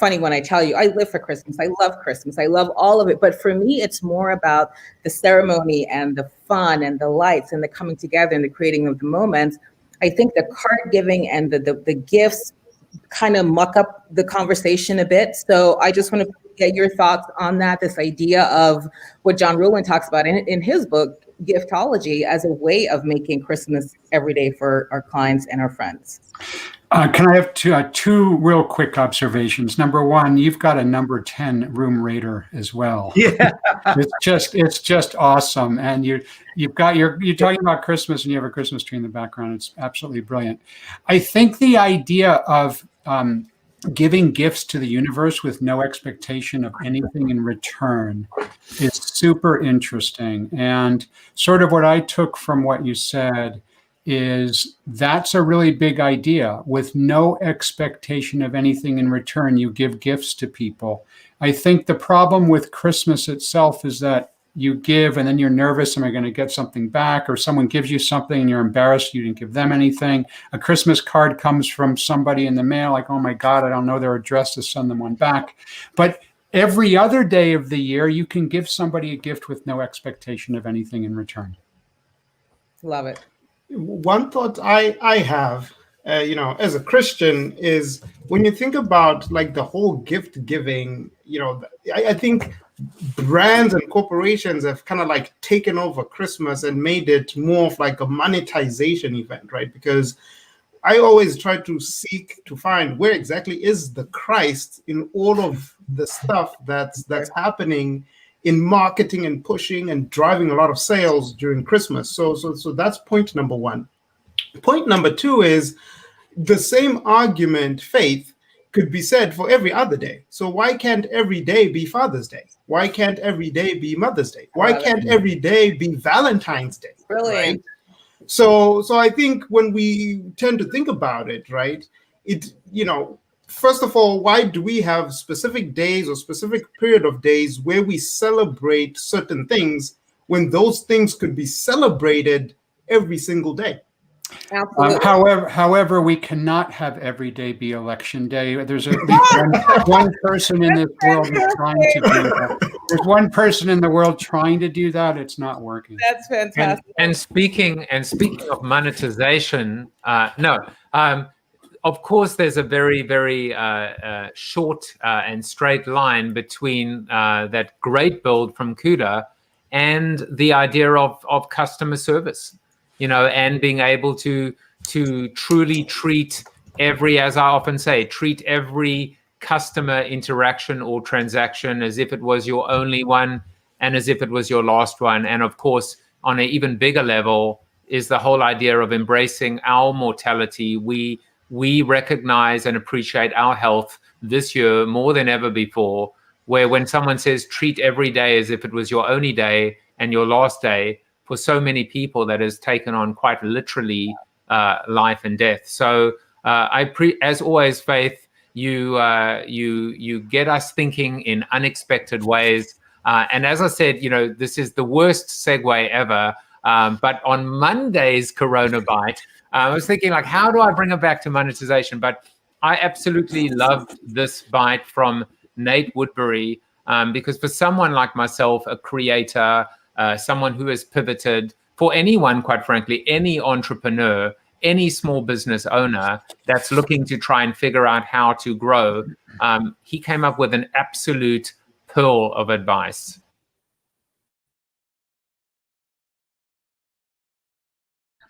funny when I tell you I live for Christmas. I love Christmas. I love all of it. But for me, it's more about the ceremony and the fun and the lights and the coming together and the creating of the moments. I think the card giving and the gifts kind of muck up the conversation a bit. So I just want to get your thoughts on that, this idea of what John Ruhlin talks about in his book, Giftology, as a way of making Christmas every day for our clients and our friends. Can I have two real quick observations? Number one, you've got a number 10 room rater as well. Yeah, it's just awesome. And you're talking about Christmas and you have a Christmas tree in the background. It's absolutely brilliant. I think the idea of giving gifts to the universe with no expectation of anything in return is super interesting. And sort of what I took from what you said is that's a really big idea. With no expectation of anything in return, you give gifts to people. I think the problem with Christmas itself is that you give and then you're nervous, am I going to get something back? Or someone gives you something and you're embarrassed you didn't give them anything. A Christmas card comes from somebody in the mail, like, oh my God, I don't know their address to send them one back. But every other day of the year, you can give somebody a gift with no expectation of anything in return. Love it. One thought I have, as a Christian, is when you think about like the whole gift giving, I think brands and corporations have kind of like taken over Christmas and made it more of like a monetization event, right? Because I always try to seek to find where exactly is the Christ in all of the stuff that's happening in marketing and pushing and driving a lot of sales during Christmas. So that's point number one. Point number two is the same argument, faith, could be said for every other day. So why can't every day be Father's Day? Why can't every day be Mother's Day? Why can't every day be Valentine's Day? Brilliant. Right? So I think when we tend to think about it, right, first of all, why do we have specific days or specific period of days where we celebrate certain things when those things could be celebrated every single day? However, we cannot have every day be election day. There's one person in this world who's trying to do that. There's one person in the world trying to do that. It's not working. That's fantastic. And speaking of monetization, of course, there's a very, very short and straight line between that great build from Kuda and the idea of customer service, and being able to truly treat as I often say, treat every customer interaction or transaction as if it was your only one and as if it was your last one. And of course, on an even bigger level is the whole idea of embracing our mortality. We recognize and appreciate our health this year more than ever before, where when someone says treat every day as if it was your only day and your last day, for so many people that has taken on quite literally life and death. So as always, Faith, you get us thinking in unexpected ways. And as I said, this is the worst segue ever. But on Monday's CoronaByte, I was thinking, like, how do I bring it back to monetization? But I absolutely loved this bite from Nate Woodbury, because for someone like myself, a creator, someone who has pivoted, for anyone, quite frankly, any entrepreneur, any small business owner that's looking to try and figure out how to grow, he came up with an absolute pearl of advice.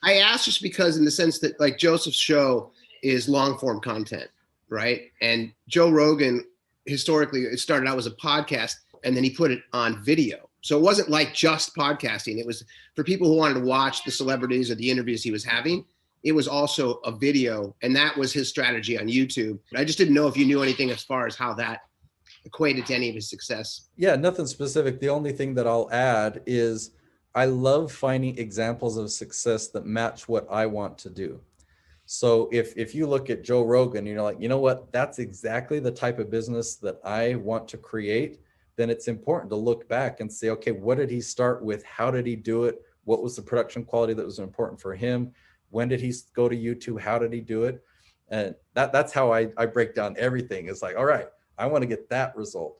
I asked just because in the sense that like Joseph's show is long form content, right? And Joe Rogan, historically, it started out as a podcast and then he put it on video. So it wasn't like just podcasting. It was for people who wanted to watch the celebrities or the interviews he was having. It was also a video, and that was his strategy on YouTube. I just didn't know if you knew anything as far as how that equated to any of his success. Yeah, nothing specific. The only thing that I'll add is I love finding examples of success that match what I want to do. So if you look at Joe Rogan, you're like, you know what, that's exactly the type of business that I want to create, then it's important to look back and say, okay, what did he start with? How did he do it? What was the production quality that was important for him? When did he go to YouTube? How did he do it? And that's how I break down everything. It's like, all right, I want to get that result.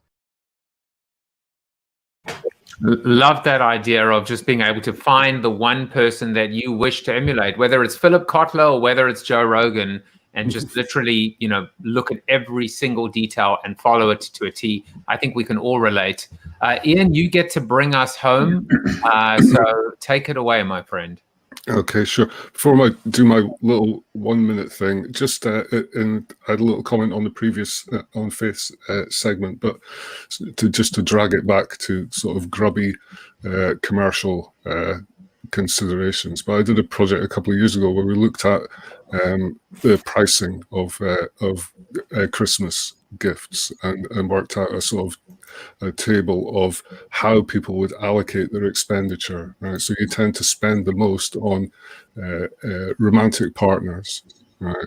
Love that idea of just being able to find the one person that you wish to emulate, whether it's Philip Kotler or whether it's Joe Rogan, and just literally, look at every single detail and follow it to a T. I think we can all relate. Eaon, you get to bring us home. So take it away, my friend. Okay, sure. Before I do my little 1 minute thing, just I had a little comment on the previous on Faith's segment, but to drag it back to sort of grubby commercial considerations. But I did a project a couple of years ago where we looked at the pricing of Christmas gifts and worked out a sort of a table of how people would allocate their expenditure, right? So you tend to spend the most on romantic partners, right?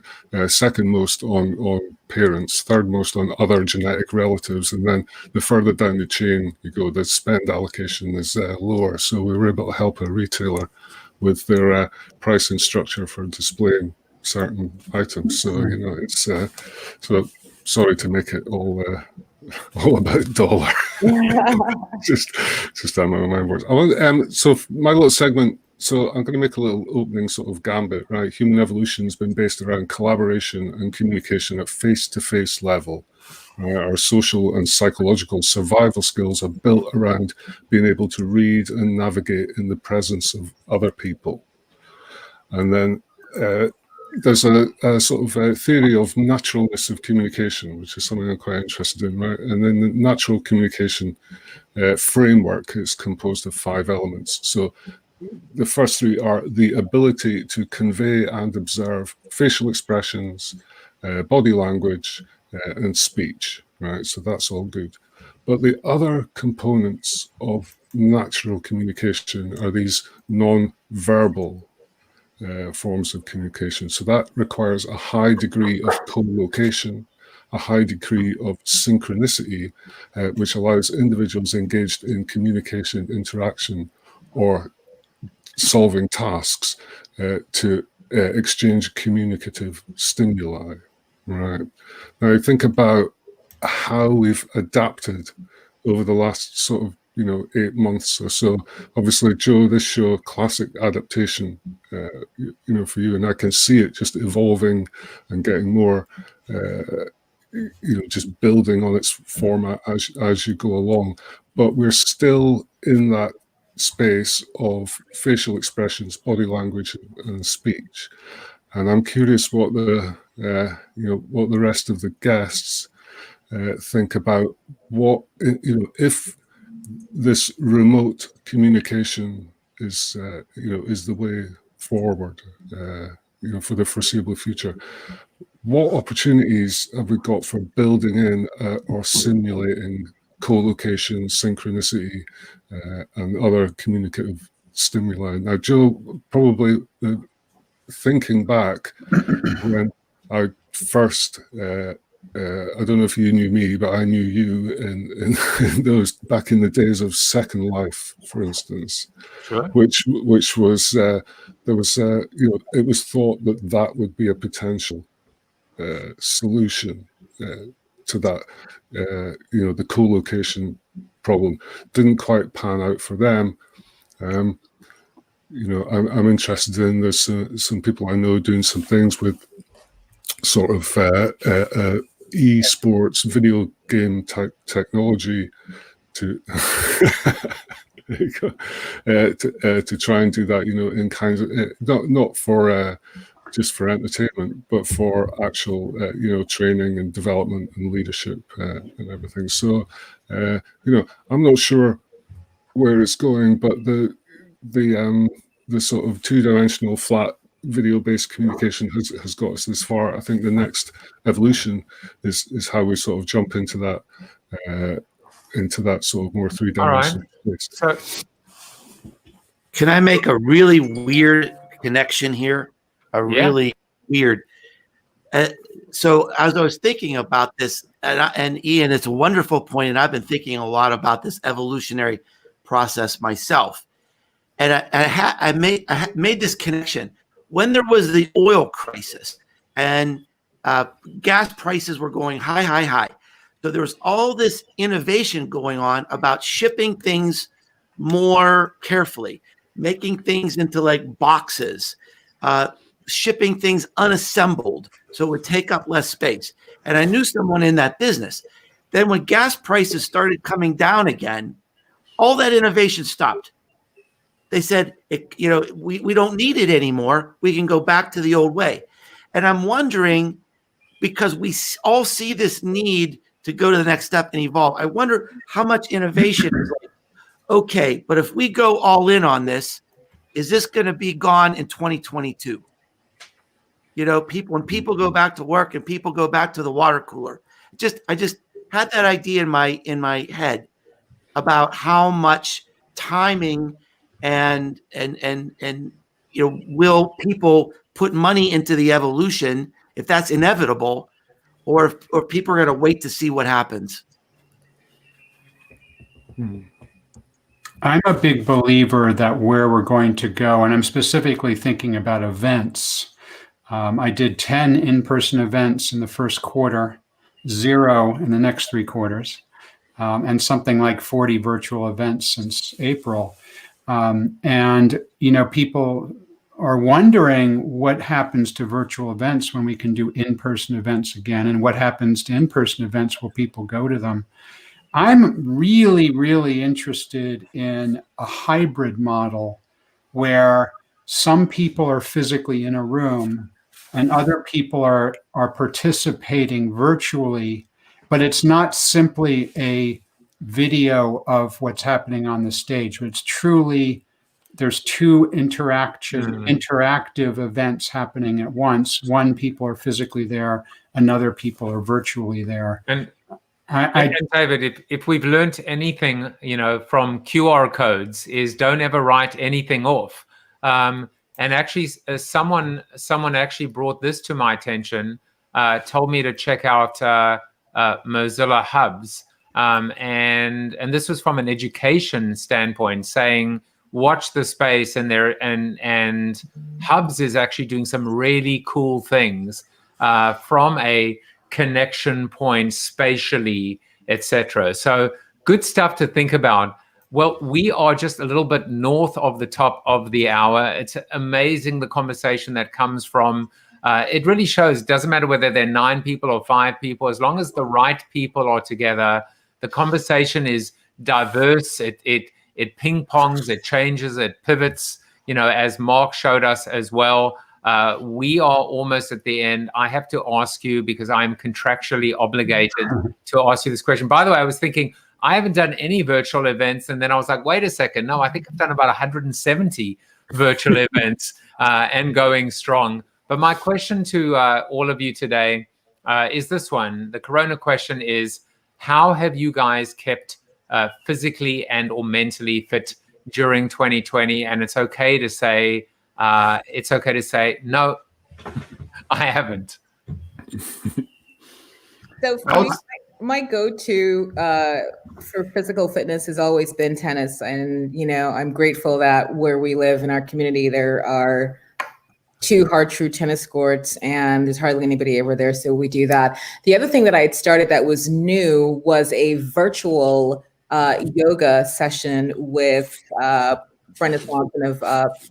Second most on parents, third most on other genetic relatives, and then the further down the chain you go, the spend allocation is lower. So we were able to help a retailer with their pricing structure for displaying certain items. So it's so sorry to make it all about dollar. just on my mind words. So my little segment. So I'm going to make a little opening sort of gambit, right? Human evolution has been based around collaboration and communication at face-to-face level. Our social and psychological survival skills are built around being able to read and navigate in the presence of other people. And then there's a sort of a theory of naturalness of communication, which is something I'm quite interested in, right? And then the natural communication framework is composed of 5 elements. So the first 3 are the ability to convey and observe facial expressions, body language, and speech, right? So that's all good. But the other components of natural communication are these non-verbal forms of communication. So that requires a high degree of co-location, a high degree of synchronicity, which allows individuals engaged in communication, interaction, or solving tasks to exchange communicative stimuli. Right. Now think about how we've adapted over the last sort of 8 months or so. Obviously, Joe, this show, classic adaptation, for you, and I can see it just evolving and getting more, just building on its format as you go along. But we're still in that space of facial expressions, body language, and speech. And I'm curious what the rest of the guests think about what if this remote communication is the way forward, for the foreseeable future. What opportunities have we got for building in or simulating co-location, synchronicity, and other communicative stimuli? Now, Joe, probably thinking back when I first, I don't know if you knew me, but I knew you in those back in the days of Second Life, for instance, Sure. which was there was it was thought that would be a potential solution to that, the co-location problem. Didn't quite pan out for them. I'm interested in there's some people I know doing some things with sort of esports video game type technology to to try and do that, in kinds of not for just for entertainment, but for actual training and development and leadership and everything. So I'm not sure where it's going, but the sort of two-dimensional flat video-based communication has got us this far. I think the next evolution is how we sort of jump into that sort of more three-dimensional space. So, can I make a really weird connection here? Really weird. So as I was thinking about this, and Eaon, it's a wonderful point, and I've been thinking a lot about this evolutionary process myself. And I made this connection when there was the oil crisis and gas prices were going high. So there was all this innovation going on about shipping things more carefully, making things into like boxes, shipping things unassembled so it would take up less space. And I knew someone in that business. Then when gas prices started coming down again, all that innovation stopped. They said, we don't need it anymore. We can go back to the old way. And I'm wondering, because we all see this need to go to the next step and evolve, I wonder how much innovation is like, okay, but if we go all in on this, is this going to be gone in 2022? When people go back to work and people go back to the water cooler, I just had that idea in my head about how much timing and will people put money into the evolution if that's inevitable, or people are going to wait to see what happens. I'm a big believer that where we're going to go, and I'm specifically thinking about events. I did 10 in-person events in the first quarter, 0 in the next 3 quarters, and something like 40 virtual events since April. And people are wondering what happens to virtual events when we can do in-person events again, and what happens to in-person events, will people go to them? I'm really, really interested in a hybrid model where some people are physically in a room and other people are participating virtually, but it's not simply a video of what's happening on the stage, but it's truly, there's 2 interactive events happening at once. One, people are physically there, another people are virtually there. And David, if we've learned anything, from QR codes, is don't ever write anything off. And actually, someone actually brought this to my attention, told me to check out Mozilla Hubs, and this was from an education standpoint, saying watch the space, and Hubs is actually doing some really cool things from a connection point spatially, etc. So good stuff to think about. Well, we are just a little bit north of the top of the hour. It's amazing the conversation that comes from. It really shows, it doesn't matter whether they're 9 people or 5 people, as long as the right people are together, the conversation is diverse. It ping pongs, it changes, it pivots, as Mark showed us as well. We are almost at the end. I have to ask you, because I'm contractually obligated to ask you this question. By the way, I was thinking, I haven't done any virtual events. And then I was like, wait a second. No, I think I've done about 170 virtual events and going strong. But my question to all of you today is this one. The Corona question is, how have you guys kept physically and or mentally fit during 2020? And it's okay to say, no, I haven't. So for me, my go-to for physical fitness has always been tennis. And, you know, I'm grateful that where we live in our community, there are 2 hard true tennis courts and there's hardly anybody ever there. So we do that. The other thing that I had started that was new was a virtual yoga session with Brenda Swanson of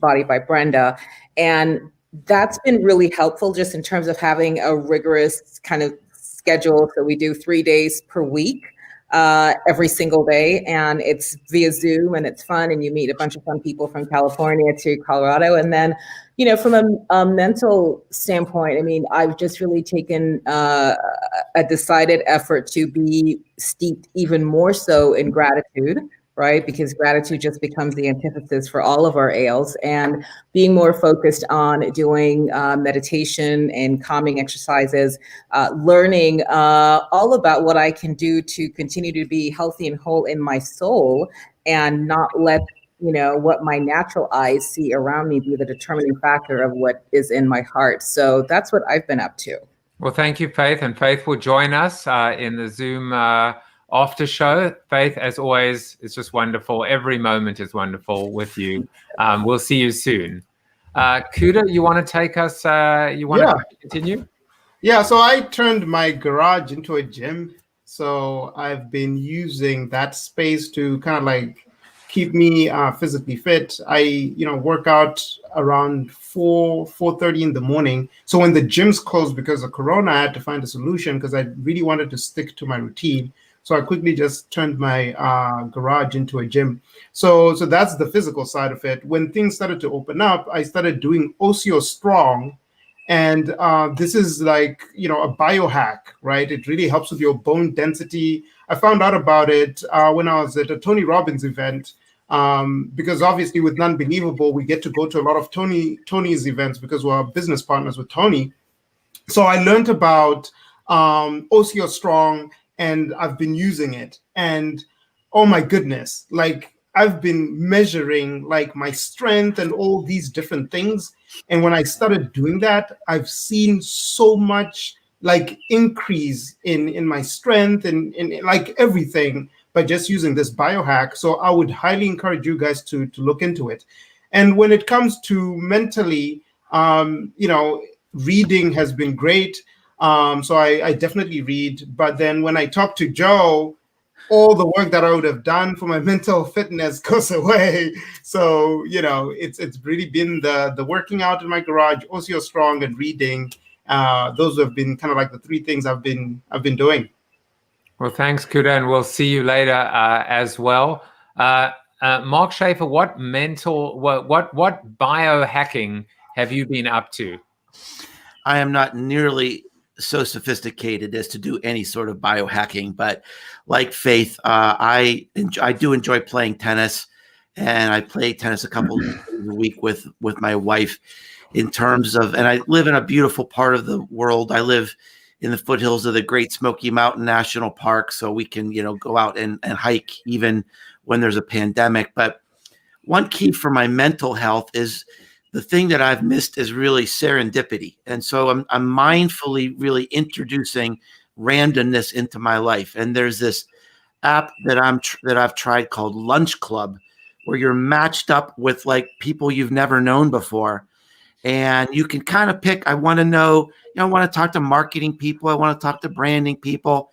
Body by Brenda. And that's been really helpful just in terms of having a rigorous kind of schedule. So we do 3 days per week, every single day, and it's via Zoom and it's fun. And you meet a bunch of fun people from California to Colorado. And then, you know, from a mental standpoint, I mean, I've just really taken a decided effort to be steeped even more so in gratitude, right? Because gratitude just becomes the antithesis for all of our ails, and being more focused on doing meditation and calming exercises, learning all about what I can do to continue to be healthy and whole in my soul and not let, you know, what my natural eyes see around me be the determining factor of what is in my heart. So that's what I've been up to. Well, thank you, Faith. And Faith will join us in the Zoom after show. Faith, as always, is just wonderful. Every moment is wonderful with you. We'll see you soon. Kuda, you want to take us, you want to continue? Yeah, so I turned my garage into a gym. So I've been using that space to kind of like keep me physically fit. I, you know, work out around 4:30 in the morning. So when the gyms closed because of Corona, I had to find a solution because I really wanted to stick to my routine. So I quickly just turned my garage into a gym. So that's the physical side of it. When things started to open up, I started doing Oseo Strong. And this is like, you know, a biohack, right? It really helps with your bone density. I found out about it when I was at a Tony Robbins event, because obviously with Nonbelievable, we get to go to a lot of Tony's events because we're business partners with Tony. So I learned about Oseo Strong, and I've been using it. And oh my goodness, like I've been measuring like my strength and all these different things. And when I started doing that, I've seen so much like increase in my strength and in like everything by just using this biohack. So I would highly encourage you guys to look into it. And when it comes to mentally, you know, reading has been great. So I definitely read. But then when I talk to Joe, all the work that I would have done for my mental fitness goes away. So, you know, it's really been the working out in my garage, Oseo Strong, and reading. Those have been kind of like the 3 things I've been doing. Well, thanks, Kuda, and we'll see you later as well. Mark Schaefer, what biohacking have you been up to? I am not nearly so sophisticated as to do any sort of biohacking, but like Faith, I do enjoy playing tennis, and I play tennis a couple of days a week with my wife. In terms of, and I live in a beautiful part of the world. I live in the foothills of the Great Smoky Mountain National Park, so we can, you know, go out and hike even when there's a pandemic. But one key for my mental health is the thing that I've missed is really serendipity. And so I'm mindfully really introducing randomness into my life. And there's this app that I've tried called Lunch Club, where you're matched up with like people you've never known before. And you can kind of pick, I want to know, you know, I want to talk to marketing people. I want to talk to branding people.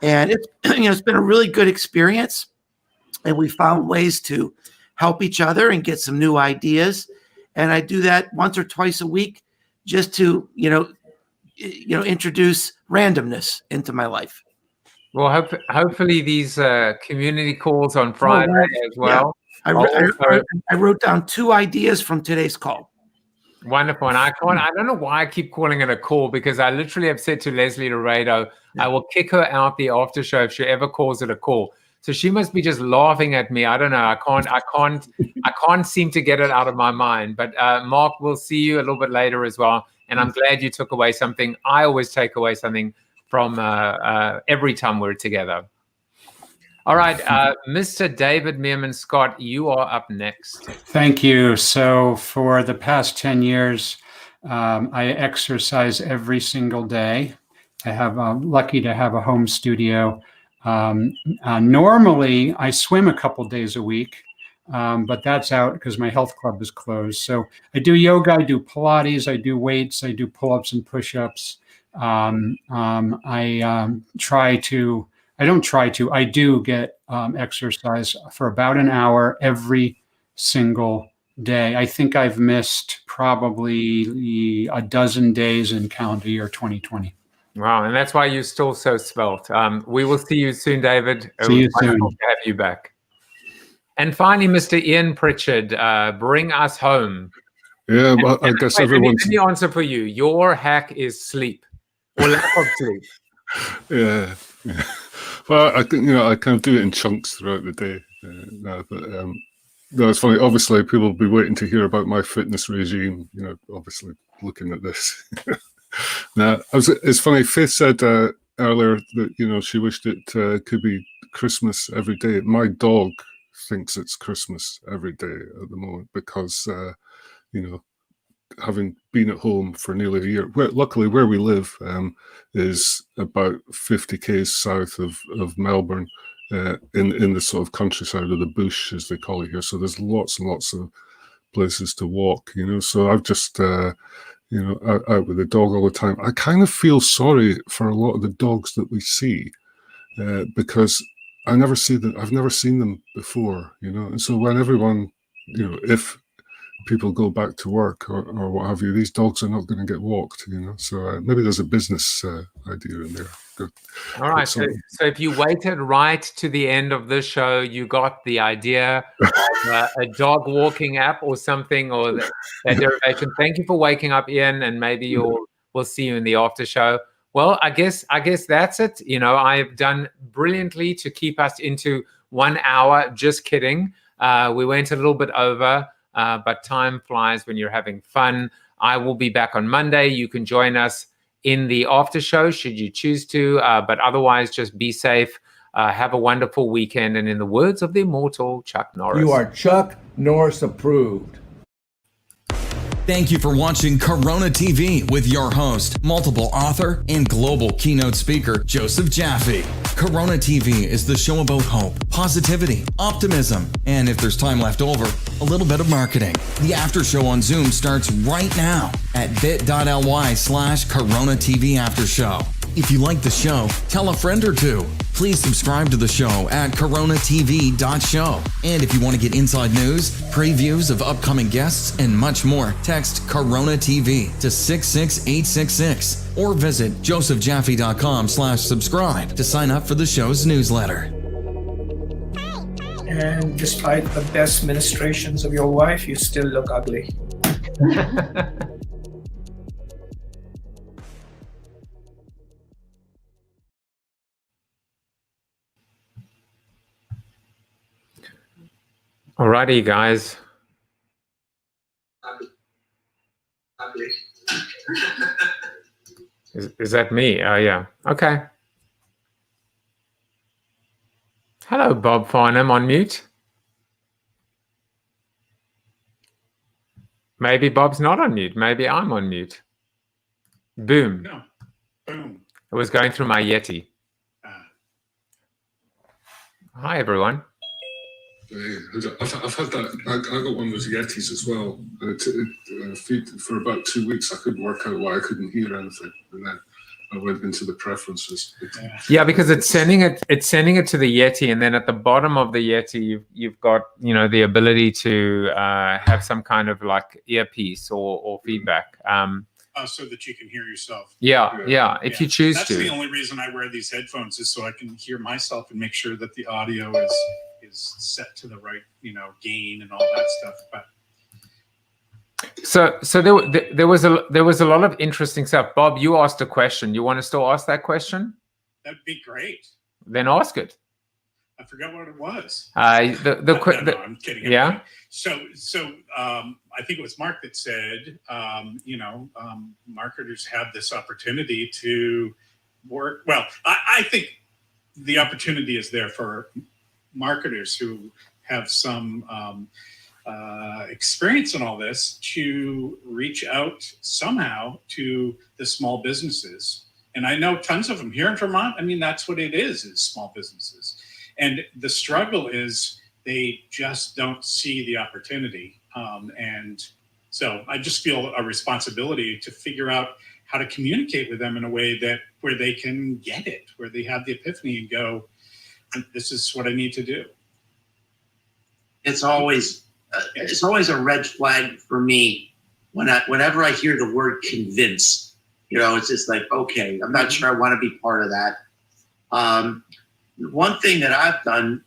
And it's, you know, it's been a really good experience. And we found ways to help each other and get some new ideas. And I do that once or twice a week just to, you know, introduce randomness into my life. Well, hopefully these community calls on Friday as well. Yeah. I wrote down 2 ideas from today's call. Wonderful. And I don't know why I keep calling it a call, because I literally have said to Leslie Laredo, I will kick her out the after show if she ever calls it a call. So she must be just laughing at me. I don't know. I can't seem to get it out of my mind. But Mark, we'll see you a little bit later as well. And I'm glad you took away something. I always take away something from every time we're together. All right, Mr. David Meerman Scott, you are up next. Thank you. So for the past 10 years, I exercise every single day. I have lucky to have a home studio. Normally, I swim a couple days a week, but that's out because my health club is closed. So I do yoga, I do Pilates, I do weights, I do pull-ups and push-ups. I do get exercise for about an hour every single day. I think I've missed probably a dozen days in calendar year 2020. Wow, and that's why you're still so svelte. We will see you soon, David. See you soon. To have you back. And finally, Mr. Eaon Pritchard, bring us home. Yeah, well, I guess everyone's... Let me answer for you. Your hack is sleep, or lack of sleep. Yeah. Well, I kind of do it in chunks throughout the day. No, it's funny. Obviously, people will be waiting to hear about my fitness regime. Obviously, looking at this. Now, it's funny. Faith said earlier that she wished it could be Christmas every day. My dog thinks it's Christmas every day at the moment because having been at home for nearly a year, luckily where we live is about 50 k's south of Melbourne, in the sort of countryside of the bush, as they call it here. So there's lots and lots of places to walk. So I've just out with the dog all the time. I kind of feel sorry for a lot of the dogs that we see because I've never seen them before, and so when everyone, if people go back to work or what have you, these dogs are not going to get walked, so maybe there's a business idea in there. Good. All right, so if you waited right to the end of this show, you got the idea of a dog walking app or something, or that derivation. Thank you for waking up, Eaon, and maybe we'll see you in the after show. Well, I guess that's it. I've done brilliantly to keep us into 1 hour. Just kidding. We went a little bit over, but time flies when you're having fun. I will be back on Monday. You can join us in the after show should you choose to, but otherwise just be safe. Have a wonderful weekend. And in the words of the immortal Chuck Norris, you are Chuck Norris approved. Thank you for watching Corona TV with your host, multiple author, and global keynote speaker, Joseph Jaffe. Corona TV is the show about hope, positivity, optimism, and if there's time left over, a little bit of marketing. The after show on Zoom starts right now at bit.ly/Corona TV After Show. If you like the show, tell a friend or two. Please subscribe to the show at coronatv.show. And if you want to get inside news, previews of upcoming guests, and much more, text Corona TV to 66866 or visit josephjaffe.com/subscribe to sign up for the show's newsletter. And despite the best ministrations of your wife, you still look ugly. Alrighty, guys. Is that me? Oh, yeah. Okay. Hello, Bob Farnham on mute. Maybe Bob's not on mute. Maybe I'm on mute. Boom. No. Boom. It was going through my Yeti. Hi, everyone. I've had that. I got one of those Yetis as well. For about 2 weeks, I couldn't work out why I couldn't hear anything, and then I went into the preferences. Yeah, because it's sending it to the Yeti, and then at the bottom of the Yeti, you've got the ability to have some kind of like earpiece or feedback. So that you can hear yourself. Yeah. If you choose That's to. That's the only reason I wear these headphones, is so I can hear myself and make sure that the audio is set to the right, gain and all that stuff. But So there was a lot of interesting stuff. Bob, you asked a question. You want to still ask that question? that'd be great. Then ask it. I forgot what it was. I'm kidding. Yeah. So I think it was Mark that said, marketers have this opportunity to work. Well, I think the opportunity is there for marketers who have some experience in all this to reach out somehow to the small businesses. And I know tons of them here in Vermont. I mean, that's what it is small businesses. And the struggle is they just don't see the opportunity. And so I just feel a responsibility to figure out how to communicate with them in a way where they can get it, where they have the epiphany and go, this is what I need to do. It's always a red flag for me whenever I hear the word convince. It's just like, okay, I'm not sure I want to be part of that. One thing that I've done,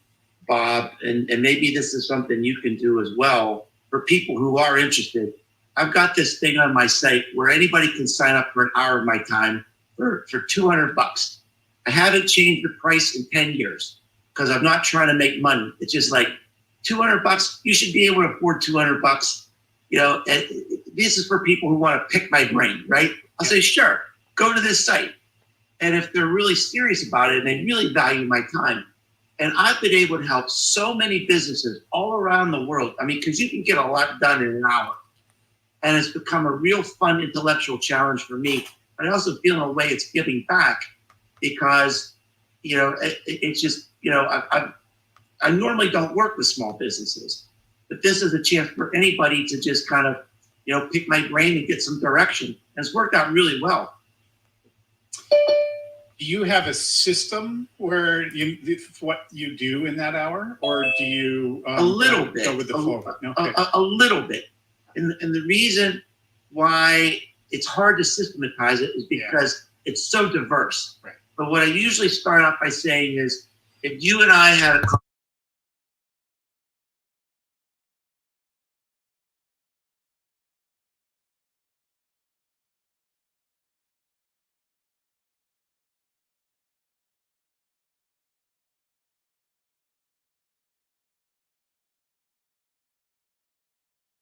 Bob, and maybe this is something you can do as well for people who are interested. I've got this thing on my site where anybody can sign up for an hour of my time for $200. I haven't changed the price in 10 years because I'm not trying to make money. It's just like $200. You should be able to afford $200. And this is for people who want to pick my brain, right? I'll say, sure, go to this site. And if they're really serious about it and they really value my time, and I've been able to help so many businesses all around the world. I mean, because you can get a lot done in an hour. And it's become a real fun intellectual challenge for me. But I also feel in a way it's giving back because, it's just, I normally don't work with small businesses. But this is a chance for anybody to just kind of, pick my brain and get some direction. And it's worked out really well. Do you have a system where what you do in that hour, or do you a little bit go with the flow? A little bit, and the reason why it's hard to systematize it is because it's so diverse. Right. But what I usually start off by saying is, if you and I had a